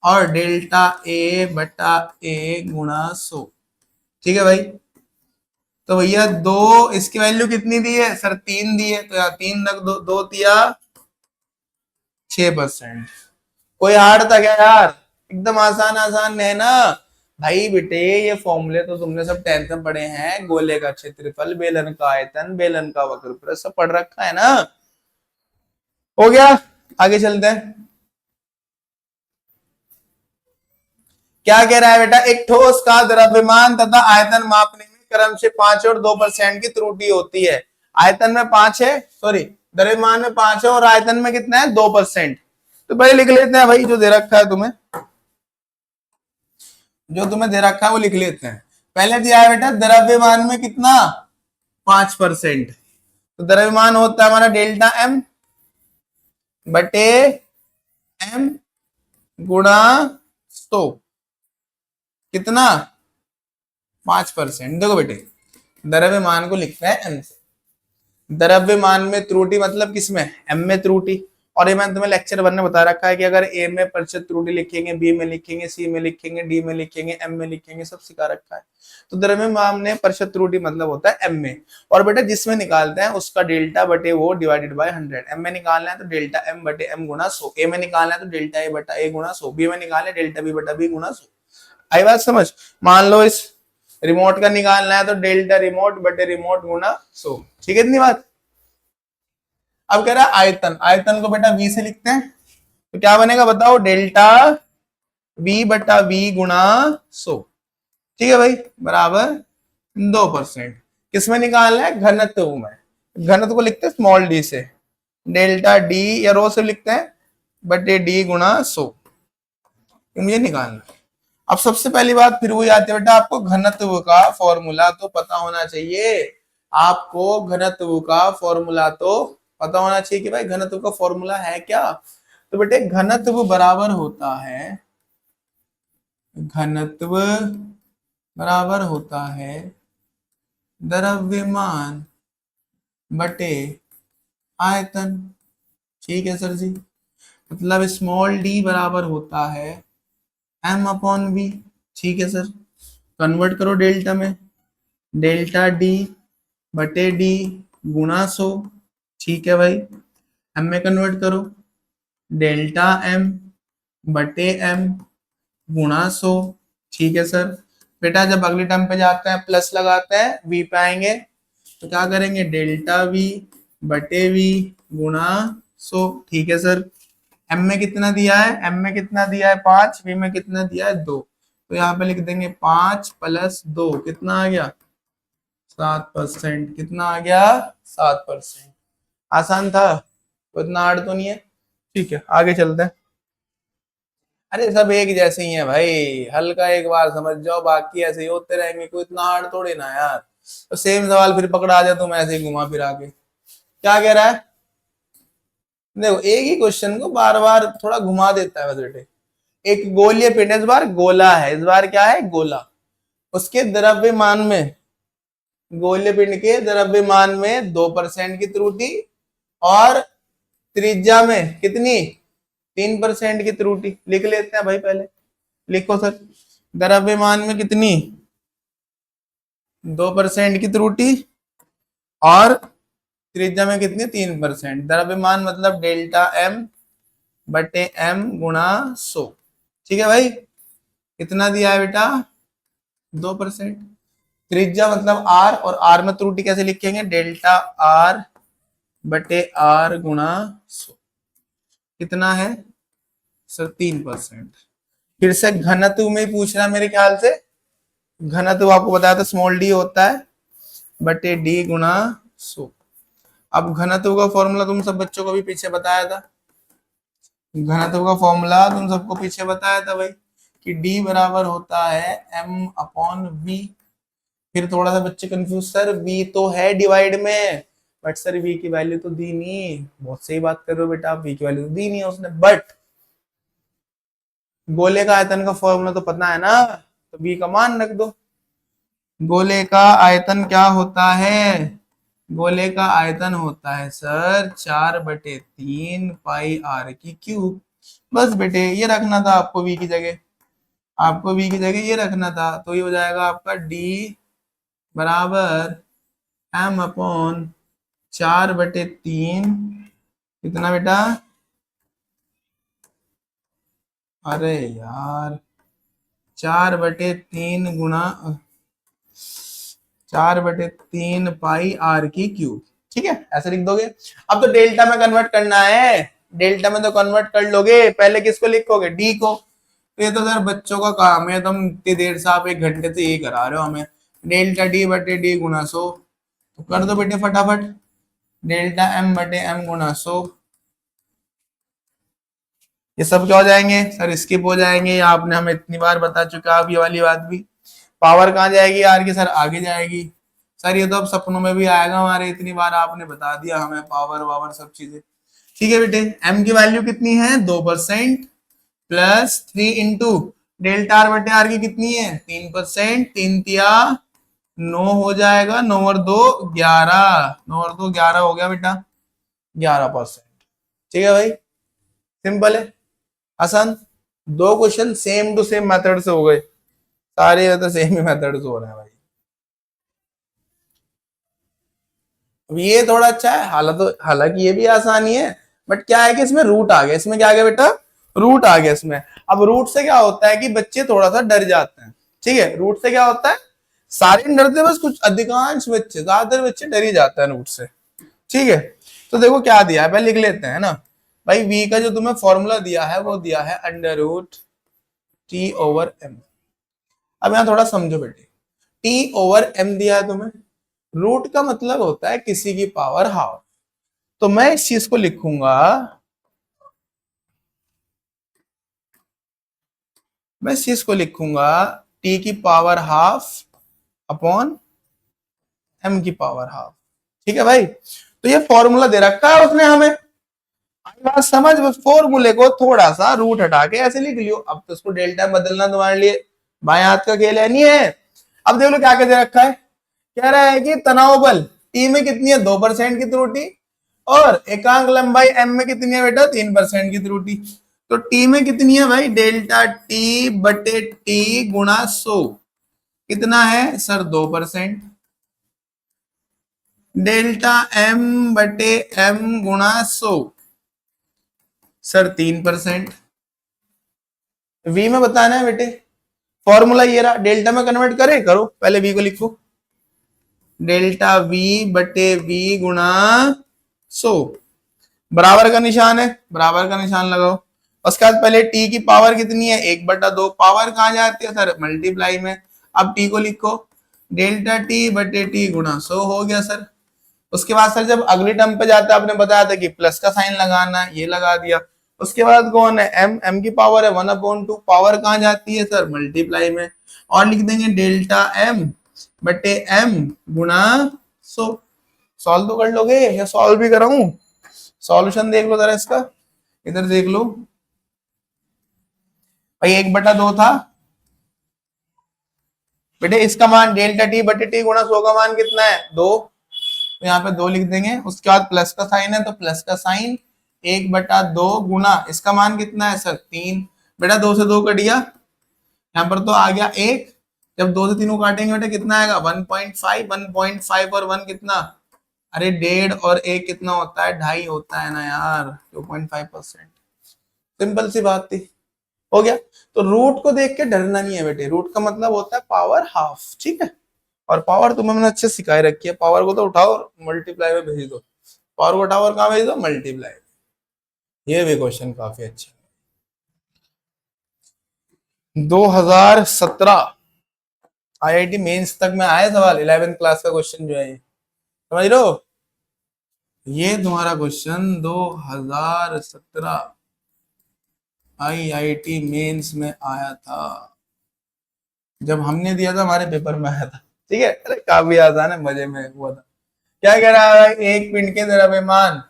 और डेल्टा ए बटा ए गुणा 100। ठीक है भाई, तो भैया 2, इसकी वैल्यू कितनी दी है सर? 3 दी है, तो यहाँ 3 रख दो, 2 दिया 6%। कोई हार्ड था क्या यार? एकदम आसान आसान है ना भाई। बेटे ये फॉर्मूले तो तुमने सब 10th में पढ़े हैं, गोले का क्षेत्रफल, बेलन का आयतन, बेलन का वक्रप्रस्थ, सब पढ़ रखा है ना? हो गया, आगे चलते हैं। क्या कह रहा है बेटा? एक ठोस का द्रव्यमान तथा आयतन मापने में क्रम से 5 और 2% की त्रुटि होती है। आयतन में 5 है, सॉरी द्रव्यमान में 5 है, और आयतन में कितना है? 2%। तो पहले लिख लेते हैं भाई, जो दे रखा है तुम्हें, जो तुम्हें दे रखा है वो लिख लेते हैं। पहले दिया है बेटा द्रव्यमान में कितना? 5%। तो द्रव्यमान होता है हमारा डेल्टा एम बटे एम गुणा 100, कितना? 5%। देखो बेटे, द्रव्यमान को लिखते हैं एम से। द्रव्यमान में त्रुटि मतलब किसमें? एम में त्रुटि। और ये मैंने तुम्हें लेक्चर 1 में बता रखा है कि अगर ए में प्रतिशत त्रुटि लिखेंगे, बी में लिखेंगे, सी में लिखेंगे, डी में लिखेंगे, एम में लिखेंगे, सब सिखा रखा है। तो द्रव्यमान में प्रतिशत त्रुटि मतलब होता है एम में, और बेटा जिसमें निकालते हैं उसका डेल्टा बटे वो डिवाइडेड बाय 100। एम में निकालना है तो डेल्टा एम बटे एम गुना 100, ए में निकालना है तो डेल्टा ए बटा ए गुना 100, बी में निकालना है डेल्टा बी बटा बी गुना 100। आई बात समझ? मान लो इस रिमोट का निकालना है तो डेल्टा रिमोट बटे रिमोट गुना 100। ठीक है इतनी बात। अब कह रहा है आयतन, आयतन को बेटा v से लिखते हैं, तो क्या बनेगा बताओ? डेल्टा v बटा v गुणा 100। ठीक है भाई, बराबर 2%। किसमें निकालना है? घनत्व में। घनत्व को लिखते हैं स्मॉल डी से, डेल्टा डी या रो से लिखते हैं बटे डी गुणा 100, मुझे निकालना है। अब सबसे पहली बात फिर वही आती है बेटा, आपको घनत्व का फॉर्मूला तो पता होना चाहिए। आपको घनत्व का फॉर्मूला तो पता होना चाहिए कि भाई घनत्व का फॉर्मूला है क्या। तो बेटे घनत्व बराबर होता है, घनत्व बराबर होता है द्रव्यमान बटे आयतन। ठीक है सर जी, मतलब स्मॉल डी बराबर होता है एम अपॉन वी। ठीक है सर, कन्वर्ट करो डेल्टा में, डेल्टा डी बटे डी गुणा 100। ठीक है भाई, एम में कन्वर्ट करो, डेल्टा एम बटे एम गुणा 100। ठीक है सर, बेटा जब अगली टर्म पे जाते हैं प्लस लगाते हैं, वी पे आएंगे तो क्या करेंगे? डेल्टा वी बटे वी गुणा 100। ठीक है सर, एम में कितना दिया है? एम में कितना दिया है? 5, वी में कितना दिया है? 2। तो यहाँ पे लिख देंगे 5 + 2 कितना आ गया? 7%। कितना आ गया? 7%। आसान था, उतना हार्ड तो नहीं है। ठीक है आगे चलते हैं। अरे सब एक जैसे ही है भाई, हल्का एक बार समझ जाओ, बाकी ऐसे ही होते रहेंगे, कोई इतना हार्ड थोड़े ना यार। तो सेम सवाल फिर पकड़ा जाए तुम ऐसे ही घुमा फिरा के। क्या कह रहा है? देखो एक ही क्वेश्चन को बार बार थोड़ा घुमा देता है बस बेटे। एक गोलीय पिंड, इस बार गोला है, इस बार क्या है? गोला। उसके द्रव्यमान में, गोलीय पिंड के द्रव्यमान में 2% की त्रुटि, और त्रिज्या में कितनी? 3% की त्रुटि। लिख लेते हैं भाई, पहले लिखो सर, द्रव्यमान में कितनी? 2% की त्रुटि, और त्रिज्या में कितनी? 3%। द्रव्यमान मतलब डेल्टा एम बटे एम गुणा 100। ठीक है भाई, कितना दिया है बेटा? 2%। त्रिज्या मतलब आर, और आर में त्रुटि कैसे लिखेंगे? डेल्टा आर बटे आर गुणा 100। कितना है सर? 3%। फिर से घनत्व में ही पूछ रहा है मेरे ख्याल से। घनत्व आपको बताया था स्मॉल डी होता है बटे डी गुणा 100। अब घनत्व का फॉर्मूला तुम सब बच्चों को भी पीछे बताया था, घनत्व का फॉर्मूला तुम सबको पीछे बताया था भाई कि D बराबर होता है m अपॉन v। फिर थोड़ा सा बच्चे कंफ्यूज, सर v तो है डिवाइड में, बट सर v की वैल्यू तो दी नहीं। बहुत सही बात कर रहे हो बेटा, आप v की वैल्यू तो दी नहीं है उसने, बट गोले का आयतन का फॉर्मूला तो पता है ना, तो v का मान रख दो। गोले का आयतन क्या होता है? गोले का आयतन होता है सर 4/3 पाई r की क्यूब। बस बेटे ये रखना था आपको v की जगह, आपको v की जगह ये रखना था, तो ये हो जाएगा आपका d बराबर m अपॉन 4/3। कितना बेटा? अरे यार 4/3 गुणा 4/3 पाई r की क्यूब। ठीक है ऐसे लिख दोगे। अब तो डेल्टा में कन्वर्ट करना है, डेल्टा में तो कन्वर्ट कर लोगे, पहले किसको लिखोगे? डी को। तो ये तो सर बच्चों का काम है, तुम इतनी देर से आप 1 घंटे से यही करा रहे हो हमें। डेल्टा डी बटे डी गुणा 100, तो कर दो बेटे फटाफट, डेल्टा एम बटे एम गुणा 100। ये सब क्या हो जाएंगे सर? स्किप हो जाएंगे, आपने हमें इतनी बार बता चुका, आप ये वाली बात भी। पावर कहाँ जाएगी आर की? सर आगे जाएगी। सर ये तो अब सपनों में भी आएगा हमारे, इतनी बार आपने बता दिया हमें पावर वावर सब चीजें। ठीक है बेटे, एम की वैल्यू कितनी है? 2% प्लस 3 इंटू डेल्टा आर बटे आर की कितनी है? 3%। 3 तिया 9 हो जाएगा, 9 और 2 11, 9 और 2 11 हो गया बेटा, 11%। ठीक है भाई, सिंपल है, आसान। दो question same to same method से हो गए, सारे तो सेम ही मेथड से हो रहे हैं भाई। अब ये थोड़ा अच्छा है, हालांकि ये भी आसानी है, बट क्या है कि इसमें रूट आ गया। इसमें क्या आ गया बेटा, रूट आ गया इसमें। अब रूट से क्या होता है कि बच्चे थोड़ा सा डर जाते हैं, ठीक है। रूट से क्या होता है, सारे नहीं डरते, बस कुछ अधिकांश बच्चे, ज्यादातर बच्चे डर ही जाते हैं रूट से, ठीक है। तो देखो क्या दिया है, पहले लिख लेते हैं ना भाई। v का जो तुम्हें फॉर्मूला दिया है वो दिया है under root T over M. अब यहां थोड़ा समझो बेटे, टी ओवर एम दिया है तुम्हें, रूट का मतलब होता है किसी की पावर हाफ। तो मैं इस चीज को लिखूंगा, मैं इस चीज को लिखूंगा टी की पावर हाफ अपॉन एम की पावर हाफ, ठीक है भाई। तो ये फॉर्मूला दे रखा है उसने हमें, आई बात समझ। बस फॉर्मूले को थोड़ा सा रूट हटा के ऐसे लिख लियो। अब तो इसको डेल्टा बदलना तुम्हारे लिए बाएं हाथ का खेल है, नहीं है। अब देख लो क्या कह दे रखा है, कह रहा है कि तनाव बल टी में कितनी है, 2% की त्रुटि, और एकांक लंबाई एम में कितनी है बेटा, 3% की त्रुटि। तो टी में कितनी है भाई, डेल्टा टी बटे टी गुणा 100, कितना है सर, 2%। डेल्टा एम बटे एम गुणा 100 सर 3%। वी में बताना है बेटे, फॉर्मूला ये रहा, डेल्टा में कन्वर्ट करे करो, पहले वी को लिखो, डेल्टा वी बटे वी गुणा 100, बराबर का निशान है, बराबर का निशान लगाओ। उसके बाद पहले टी की पावर कितनी है, 1/2, पावर कहां जाती है सर, मल्टीप्लाई में। अब टी को लिखो, डेल्टा टी बटे टी गुणा 100 हो गया सर। उसके बाद सर जब अगली टर्म पे जाता है, आपने बताया था कि प्लस का साइन लगाना है, ये लगा दिया। उसके बाद कौन है, एम, एम की पावर है 1/2, पावर कहां जाती है सर, मल्टीप्लाई में। और लिख देंगे डेल्टा एम बटे एम गुणा 100। सॉल्व तो कर लोगे या सॉल्व भी कराऊं, सॉल्यूशन देख लो जरा इसका, इधर देख लो भाई। 1/2 था बेटे, इसका मान डेल्टा टी बटे टी गुणा 100 का मान कितना है, 2। तो यहाँ पे 2 लिख देंगे। उसके बाद प्लस का साइन है, तो प्लस का साइन 1/2 गुना, इसका मान कितना है सर, 3। बेटा 2 से 2 कट गया, यहाँ पर तो आ गया 1। जब 2 से 3 को काटेंगे बेटा कितना आएगा, 1.5। 1.5 और 1 कितना, अरे 1.5 और 1 कितना होता है, 2.5 होता है ना यार, 2.5%। सिंपल सी बात थी, हो गया। तो रूट को देख के डरना नहीं है बेटे, रूट का मतलब होता है पावर हाफ, ठीक है। और पावर तुम्हें मैंने अच्छे सिखाई रखी है, पावर को तो उठाओ और मल्टीप्लाई में भेज दो, पावर को उठाओ और कहां भेज दो, मल्टीप्लाई। ये भी क्वेश्चन काफी अच्छा है। 2017 आईआईटी मेंस तक में आया सवाल, 11th क्लास का क्वेश्चन जो है ये, समझ लो। ये तुम्हारा क्वेश्चन 2017 आईआईटी मेंस में आया था, जब हमने दिया था हमारे पेपर में आया था, ठीक है। अरे काफी आसान है, मजे में हुआ था। क्या कह रहा है, एक पिंड के द्रव्यमान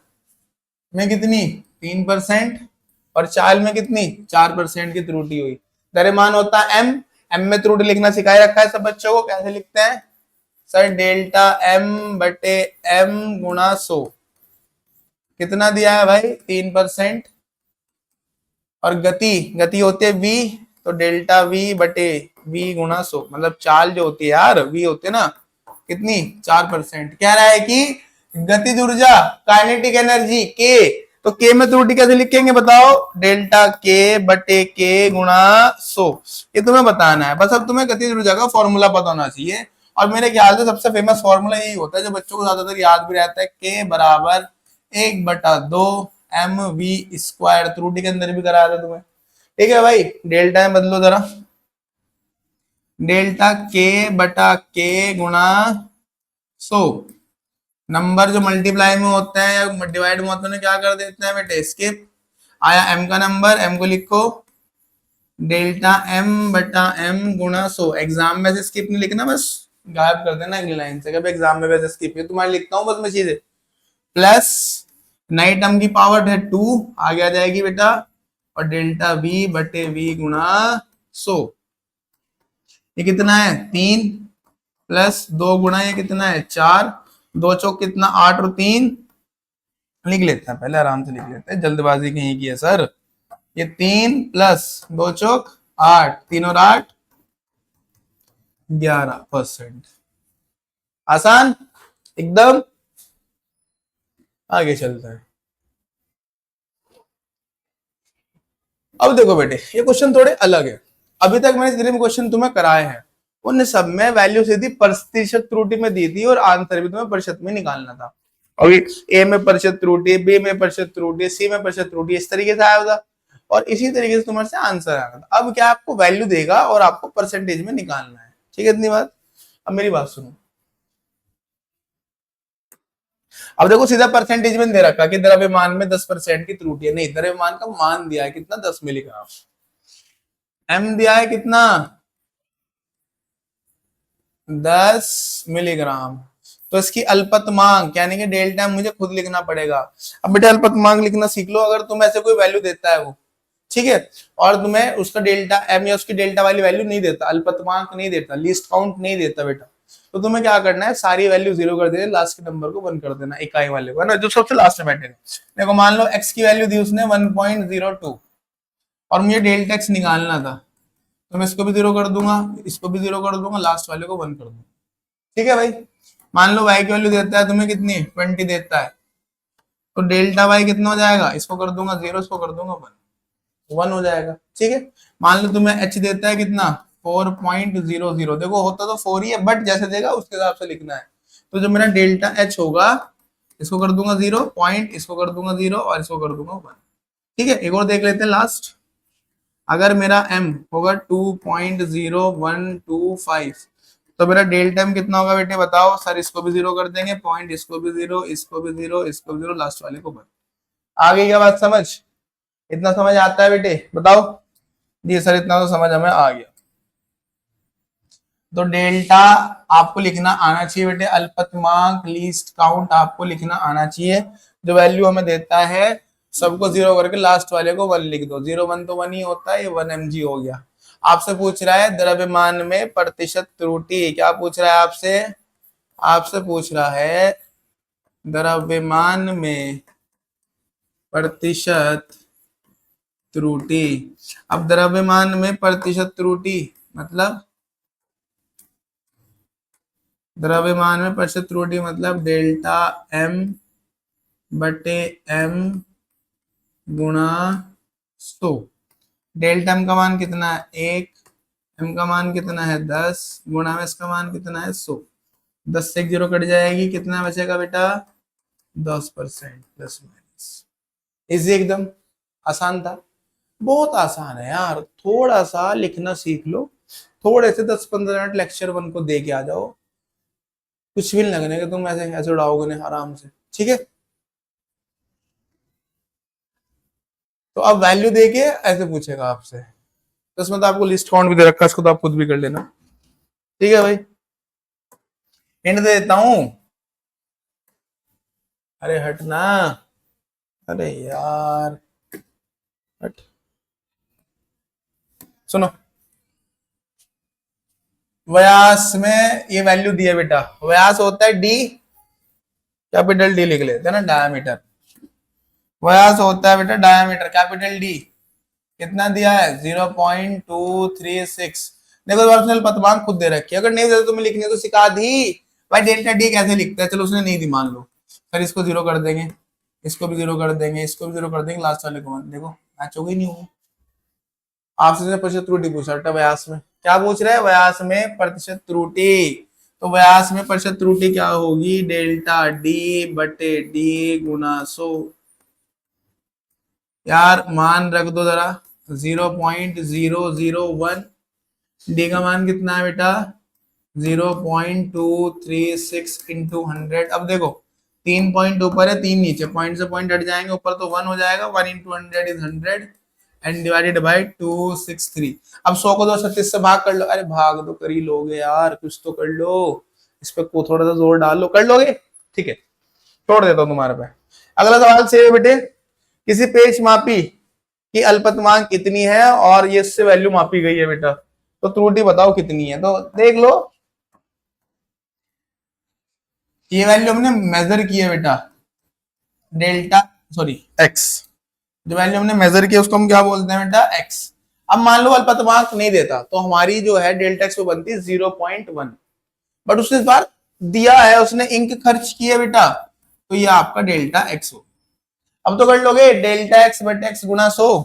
में कितनी, 3%, और चाल में कितनी, 4% की त्रुटि हुई। द्रव्यमान होता है एम, एम में त्रुटि लिखना सिखाया रखा है सब बच्चों को, कैसे लिखते हैं सर, डेल्टा एम बटे एम गुणा 100, कितना दिया है भाई, 3%। और गति, गति होती है वी, तो डेल्टा वी बटे वी गुणा 100, मतलब चाल जो होती है यार, वी होती है ना, कितनी, 4%। कह रहा है कि गतिज ऊर्जा, काइनेटिक एनर्जी के, तो के में त्रुटि कैसे लिखेंगे बताओ, डेल्टा के बटे के गुणा 100। ये तुम्हें बताना है बस। अब तुम्हें गतिज ऊर्जा का फॉर्मूला पता होना चाहिए, और मेरे ख्याल से सबसे फेमस फॉर्मूला यही होता है जो बच्चों को ज्यादातर याद भी रहता है, के बराबर 1/2 एम वी स्क्वायर, त्रुटि के अंदर भी कराया था तुम्हें, ठीक है भाई। डेल्टा में बदलो जरा, डेल्टा के बटा के गुणा 100, नंबर जो मल्टीप्लाई में होते हैं या डिवाइड में होते हैं क्या कर देते हैं बेटे, स्किप। आया एम का नंबर, एम को लिखो, डेल्टा एम बटा एम गुणा 100। एग्जाम में से स्किप नहीं लिखना, बस गायब कर देना अगली लाइन से, कभी एग्जाम में वैसे स्किप है तुम्हारे लिखता हूँ बस मैं चीजें। प्लस नई टर्म की पावर है 2, आगे आ जाएगी बेटा, और डेल्टा वी बटे वी गुणा 100, ये कितना है 3, प्लस 2 गुणा ये कितना है 4, 2 चौक कितना 8 और 3, लिख लेते हैं पहले, आराम से लिख लेते हैं, जल्दबाजी कहीं की है सर। ये 3 + 2 = 8, 3 और 8 11%। आसान एकदम। आगे चलते हैं। अब देखो बेटे, ये क्वेश्चन थोड़े अलग है। अभी तक मैंने जितने भी क्वेश्चन तुम्हें कराए हैं उन सब में वैल्यू सीधी प्रतिशत त्रुटि में दी थी और आंसर भी तुम्हें प्रतिशत में निकालना था। अभी ए में प्रतिशत त्रुटि, बी में प्रतिशत त्रुटि, सी में प्रतिशत त्रुटि, इस तरीके से आया था और इसी तरीके से तुम्हारे से आंसर आया था। अब क्या आपको वैल्यू देगा और आपको परसेंटेज में निकालना है। ठीक है, इतनी बात। अब मेरी बात सुनो। अब देखो सीधा परसेंटेज में दे रखा कि द्रव्यमान में 10% की त्रुटि है। नहीं, द्रव्यमान का मान दिया है कितना, 10 मिलीग्राम। एम दिया है कितना, 10 मिलीग्राम। तो इसकी अल्पतमांक यानी कि डेल्टा मुझे खुद लिखना पड़ेगा। अब बेटा अल्पतमांक लिखना सीख लो। अगर तुम ऐसे कोई वैल्यू देता है वो, ठीक है, और तुम्हें उसका डेल्टा एम या उसकी डेल्टा वाली वैल्यू नहीं देता, अल्पतमांक नहीं देता, लिस्ट काउंट नहीं देता बेटा, तो तुम्हें क्या करना है, सारी वैल्यू 0 कर देना, लास्ट के नंबर को 1 कर देना, इकाई वाले को, है ना, जो सबसे लास्ट में बैठेगा। देखो मान लो एक्स की वैल्यू दी उसने 1.02 और मुझे डेल्टा एक्स निकालना था, तो मैं इसको भी 0 कर दूंगा, इसको भी 0 कर दूंगा, लास्ट वाले को 1 कर दूंगा। ठीक है भाई। मान लो y की वैल्यू देता है तुम्हें कितनी, 20 देता है, तो डेल्टा y कितना हो जाएगा, इसको कर दूंगा 0, इसको कर दूंगा 1 हो जाएगा। ठीक है। मान लो तुम्हें h देता है कितना, 4.00। देखो होता तो 4 ही है, बट जैसे देगा उसके हिसाब से लिखना है। तो जो मेरा डेल्टा h होगा, इसको कर दूंगा 0 पॉइंट, इसको कर दूंगा 0 और इसको कर दूंगा 1। ठीक है, एक और देख लेते हैं लास्ट। अगर मेरा m होगा 2.0125, तो मेरा डेल्टा m कितना होगा बेटे बताओ। सर इसको भी 0 कर देंगे, पॉइंट इसको भी 0, इसको भी 0, इसको भी 0, लास्ट वाले को 1। आ गई क्या बात समझ? इतना समझ आता है बेटे, बताओ। जी सर इतना तो समझ हमें आ गया। तो डेल्टा आपको लिखना आना चाहिए बेटे, अल्पतमांक लीस्ट काउंट आपको लिखना आना चाहिए। जो वैल्यू हमें देता है सबको 0 करके लास्ट वाले को 1 लिख दो। 0 1 तो 1 ही होता है, ये 1 mg हो गया। आपसे पूछ रहा है द्रव्यमान में प्रतिशत त्रुटि। क्या पूछ रहा है आपसे? आपसे पूछ रहा है द्रव्यमान में प्रतिशत त्रुटि। अब द्रव्यमान में प्रतिशत त्रुटि मतलब, द्रव्यमान में प्रतिशत त्रुटि मतलब डेल्टा m बटे m गुणा 100। डेल्टा m का मान कितना है 1, m का मान कितना है 10, गुणा में इसका मान कितना है 100। 10 से 0 कट जाएगी, कितना बचेगा बेटा 10%, प्लस माइनस। इजी एकदम, आसान था। बहुत आसान है यार, थोड़ा सा लिखना सीख लो। थोड़े से 10-15 मिनट लेक्चर 1 को दे के आ जाओ, कुछ भी नहीं लगने का, तुम ऐसे ऐसे उड़ाओगे नहीं आराम से। ठीक है। तो अब वैल्यू देके ऐसे पूछेगा आपसे, तो इसमें तो आपको लिस्ट काउंट भी दे रखा है, इसको तो आप खुद भी कर लेना। ठीक है भाई, हिंट दे देता हूं। अरे हटना, अरे यार हट। सुनो, व्यास में ये वैल्यू दी है बेटा। व्यास होता है डी, कैपिटल डी लिख लेते हैं ना, डायमीटर। व्यास होता है बेटा डायमीटर, कैपिटल डी। कितना दिया है 0.236। देखो वर्षनल पतवांग खुद दे रखी है, अगर नहीं दे तो तुम्हें लिखने तो सिखा दी भाई। डेल्टा डी कैसे लिखता है, चलो उसने नहीं दी मान लो, सर इसको 0 कर देंगे, इसको भी 0 कर देंगे, इसको भी 0 कर देंगे, लास्ट वाले को 1। देखो मैच हो गई नहीं होगी। आपसे प्रतिशत त्रुटि पूछा बेटा व्यास में, क्या पूछ रहा है व्यास में प्रतिशत त्रुटि। तो व्यास में प्रतिशत त्रुटि क्या होगी, डेल्टा डी बटे डी गुना 100। यार मान रख दो जरा, 0.001। डी का मान कितना है बेटा 0.236 इंटू 100। अब देखो 3 पॉइंट ऊपर है, 3 नीचे, पॉइंट से पॉइंट हट जाएंगे, ऊपर तो 1 हो जाएगा। 1 into 100 is 100 and divided by 263। अब 100 को 236 से भाग कर लो। अरे भाग तो कर ही लोगे यार, कुछ तो कर लो, इस पे को थोड़ा सा जोर डाल लो, कर लोगे। ठीक है, छोड़ देता हूँ तुम्हारे पे। अगला सवाल से बेटे, किसी पेच मापी की अल्पतमांक कितनी है और ये इससे वैल्यू मापी गई है बेटा, तो त्रुटि बताओ कितनी है। तो देख लो, ये वैल्यू हमने मेजर की है बेटा, डेल्टा सॉरी एक्स। जो वैल्यू हमने मेजर किया उसको हम क्या बोलते हैं बेटा, एक्स। अब मान लो अल्पतमांक नहीं देता तो हमारी जो है डेल्टा एक्स वो बनती है 0.1, बट उसने इस बार दिया है, उसने इंक खर्च किया बेटा, तो ये आपका डेल्टा एक्स हो। अब तो कर लोगे डेल्टा एक्स बटे एक्स गुना 100,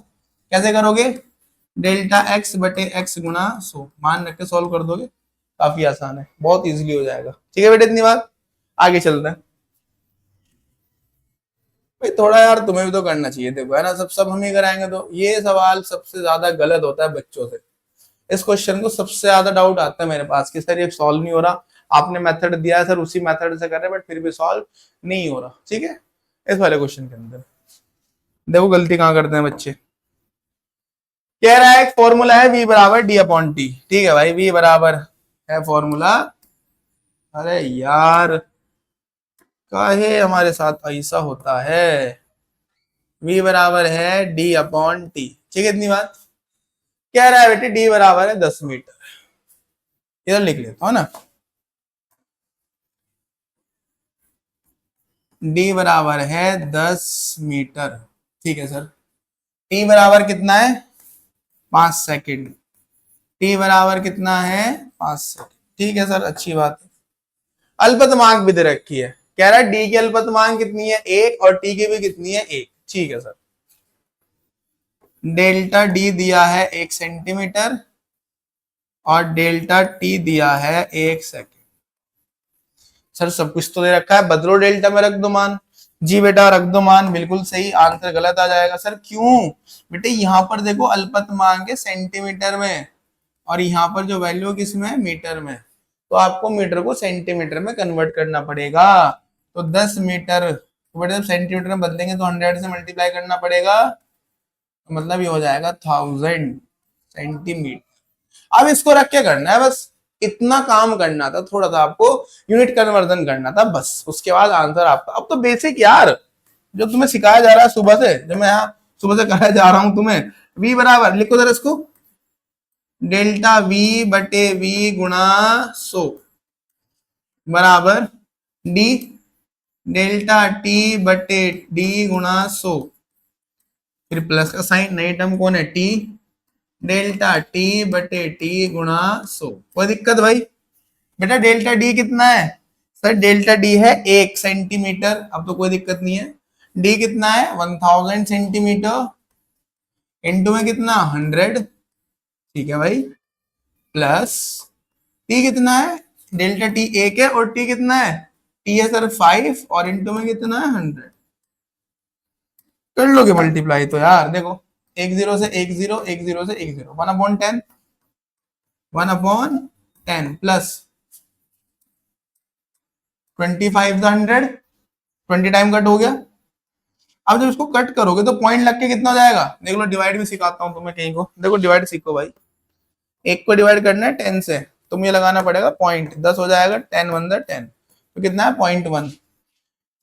कैसे करोगे, डेल्टा एक्स बटे एक्स गुना 100 मान रख के सॉल्व कर दोगे, काफी आसान है, बहुत इजीली हो जाएगा। ठीक है बेटा, इतनी बात, आगे चलते हैं। भाई थोड़ा यार तुम्हें भी तो करना चाहिए, देखो है ना, सब सब हम ही कराएंगे तो ये सवाल सबसे ज्यादा गलत होता है बच्चों से। इस क्वेश्चन को सबसे ज्यादा डाउट आता है मेरे पास कि सर ये सॉल्व नहीं हो रहा, आपने मेथड दिया है सर उसी मेथड से कर रहे हैं बट फिर भी सॉल्व नहीं हो रहा। ठीक है, इस वाले क्वेश्चन के अंदर देखो गलती कहाँ करते हैं बच्चे। कह रहा है एक फॉर्मूला है v बराबर डी अपॉन टी। ठीक है भाई, v बराबर है फॉर्मूला, अरे यार काहे हमारे साथ ऐसा होता है, v बराबर है डी अपॉन टी। ठीक है, इतनी बात। कह रहा है बेटे डी बराबर है 10 मीटर, इधर लिख लेता हूं ना, डी बराबर है 10 मीटर। ठीक है सर, टी बराबर कितना है, 5 सेकेंड, टी बराबर कितना है, 5 सेकेंड। ठीक है सर, अच्छी बात है। अल्पतमांक भी दे रखी है, कह रहा है डी की अल्पतमांक कितनी है 1 और टी की भी कितनी है 1। ठीक है सर, डेल्टा डी दिया है 1 सेंटीमीटर और डेल्टा टी दिया है 1 सेकेंड। सर सब कुछ तो दे रखा है, बदलो डेल्टा में रख दो मान। जी बेटा रख दो मान, बिल्कुल सही आंसर, गलत आ जाएगा सर, क्यों बेटे, यहाँ पर देखो अल्पतमांक है सेंटीमीटर में और यहाँ पर जो वैल्यू किस में है, मीटर में, तो आपको मीटर को सेंटीमीटर में कन्वर्ट करना पड़ेगा। तो 10 मीटर तो बेटे जब सेंटीमीटर में बदलेंगे तो 100 से मल्टीप्लाई करना पड़ेगा, तो मतलब ये हो जाएगा 1000 सेंटीमीटर। अब इसको रख के करना है, बस इतना काम करना था, थोड़ा सा आपको यूनिट कन्वर्जन करना था बस, उसके बाद आंसर आपका। अब तो बेसिक यार जो तुम्हें सिखाया जा रहा है सुबह से, जो मैं यहाँ सुबह से कराया जा रहा हूं तुम्हें, v बराबर लिखो जरा इसको, डेल्टा v बटे v गुणा 100 बराबर d डेल्टा t बटे d गुणा 100, फिर प्लस का साइन, नई टर्म कौन है t, डेल्टा टी बटे टी गुणा 100। कोई दिक्कत भाई, बेटा डेल्टा डी कितना है, सर डेल्टा डी है 1 सेंटीमीटर, अब तो कोई दिक्कत नहीं है। डी कितना है 1000 सेंटीमीटर, इनटू में कितना 100। ठीक है भाई, प्लस टी कितना है, डेल्टा टी 1 है और टी कितना है, टी है सर 5 और इनटू में कितना है 100। कर लोगे मल्टीप्लाई तो यार देखो, 1 0 से 1 0, 1 0 से 1 0, 1/10, 1/10 प्लस 25 20 टाइम कट हो गया। अब जब इसको कट करोगे तो पॉइंट लग के कितना हो जाएगा, देख लो, डिवाइड भी सिखाता हूं तुम्हें कहीं को, देखो डिवाइड सीखो भाई, एक को डिवाइड करना है 10 से, तो मुझे लगाना पड़ेगा पॉइंट, 10 हो जाएगा, 10 1 10, तो कितना है 0.1,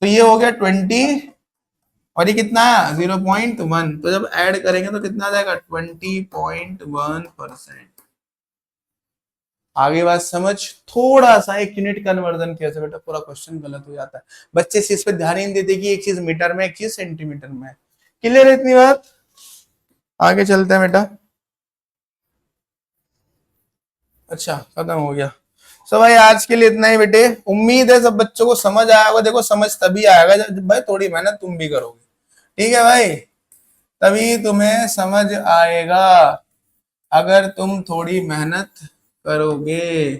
तो ये हो गया 20 और ये कितना है 0.1, तो जब ऐड करेंगे तो कितना आ जाएगा 20.1%। आगे बात समझ, थोड़ा सा एक यूनिट कन्वर्जन किया बेटा पूरा क्वेश्चन गलत हो जाता है, बच्चे इस चीज पे ध्यान ही नहीं देते कि एक चीज मीटर में एक चीज सेंटीमीटर में है। क्लियर है इतनी बात, आगे चलते हैं बेटा। अच्छा खत्म हो गया, सब भाई आज के लिए इतना ही बेटे, उम्मीद है सब बच्चों को समझ आया होगा। देखो समझ तभी आएगा जब भाई थोड़ी मेहनत तुम भी करोगे, ठीक है भाई, तभी तुम्हें समझ आएगा, अगर तुम थोड़ी मेहनत करोगे।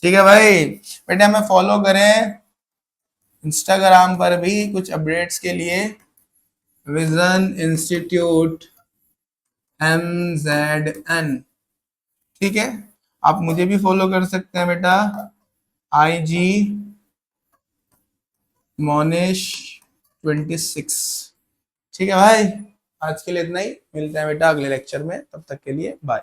ठीक है भाई, बेटे हमें फॉलो करें इंस्टाग्राम पर भी कुछ अपडेट्स के लिए, विजन इंस्टीट्यूट MZN। ठीक है, आप मुझे भी फॉलो कर सकते हैं बेटा, IG मोनिश 26। ठीक है भाई, आज के लिए इतना ही, मिलते हैं बेटा अगले लेक्चर में, तब तक के लिए बाय।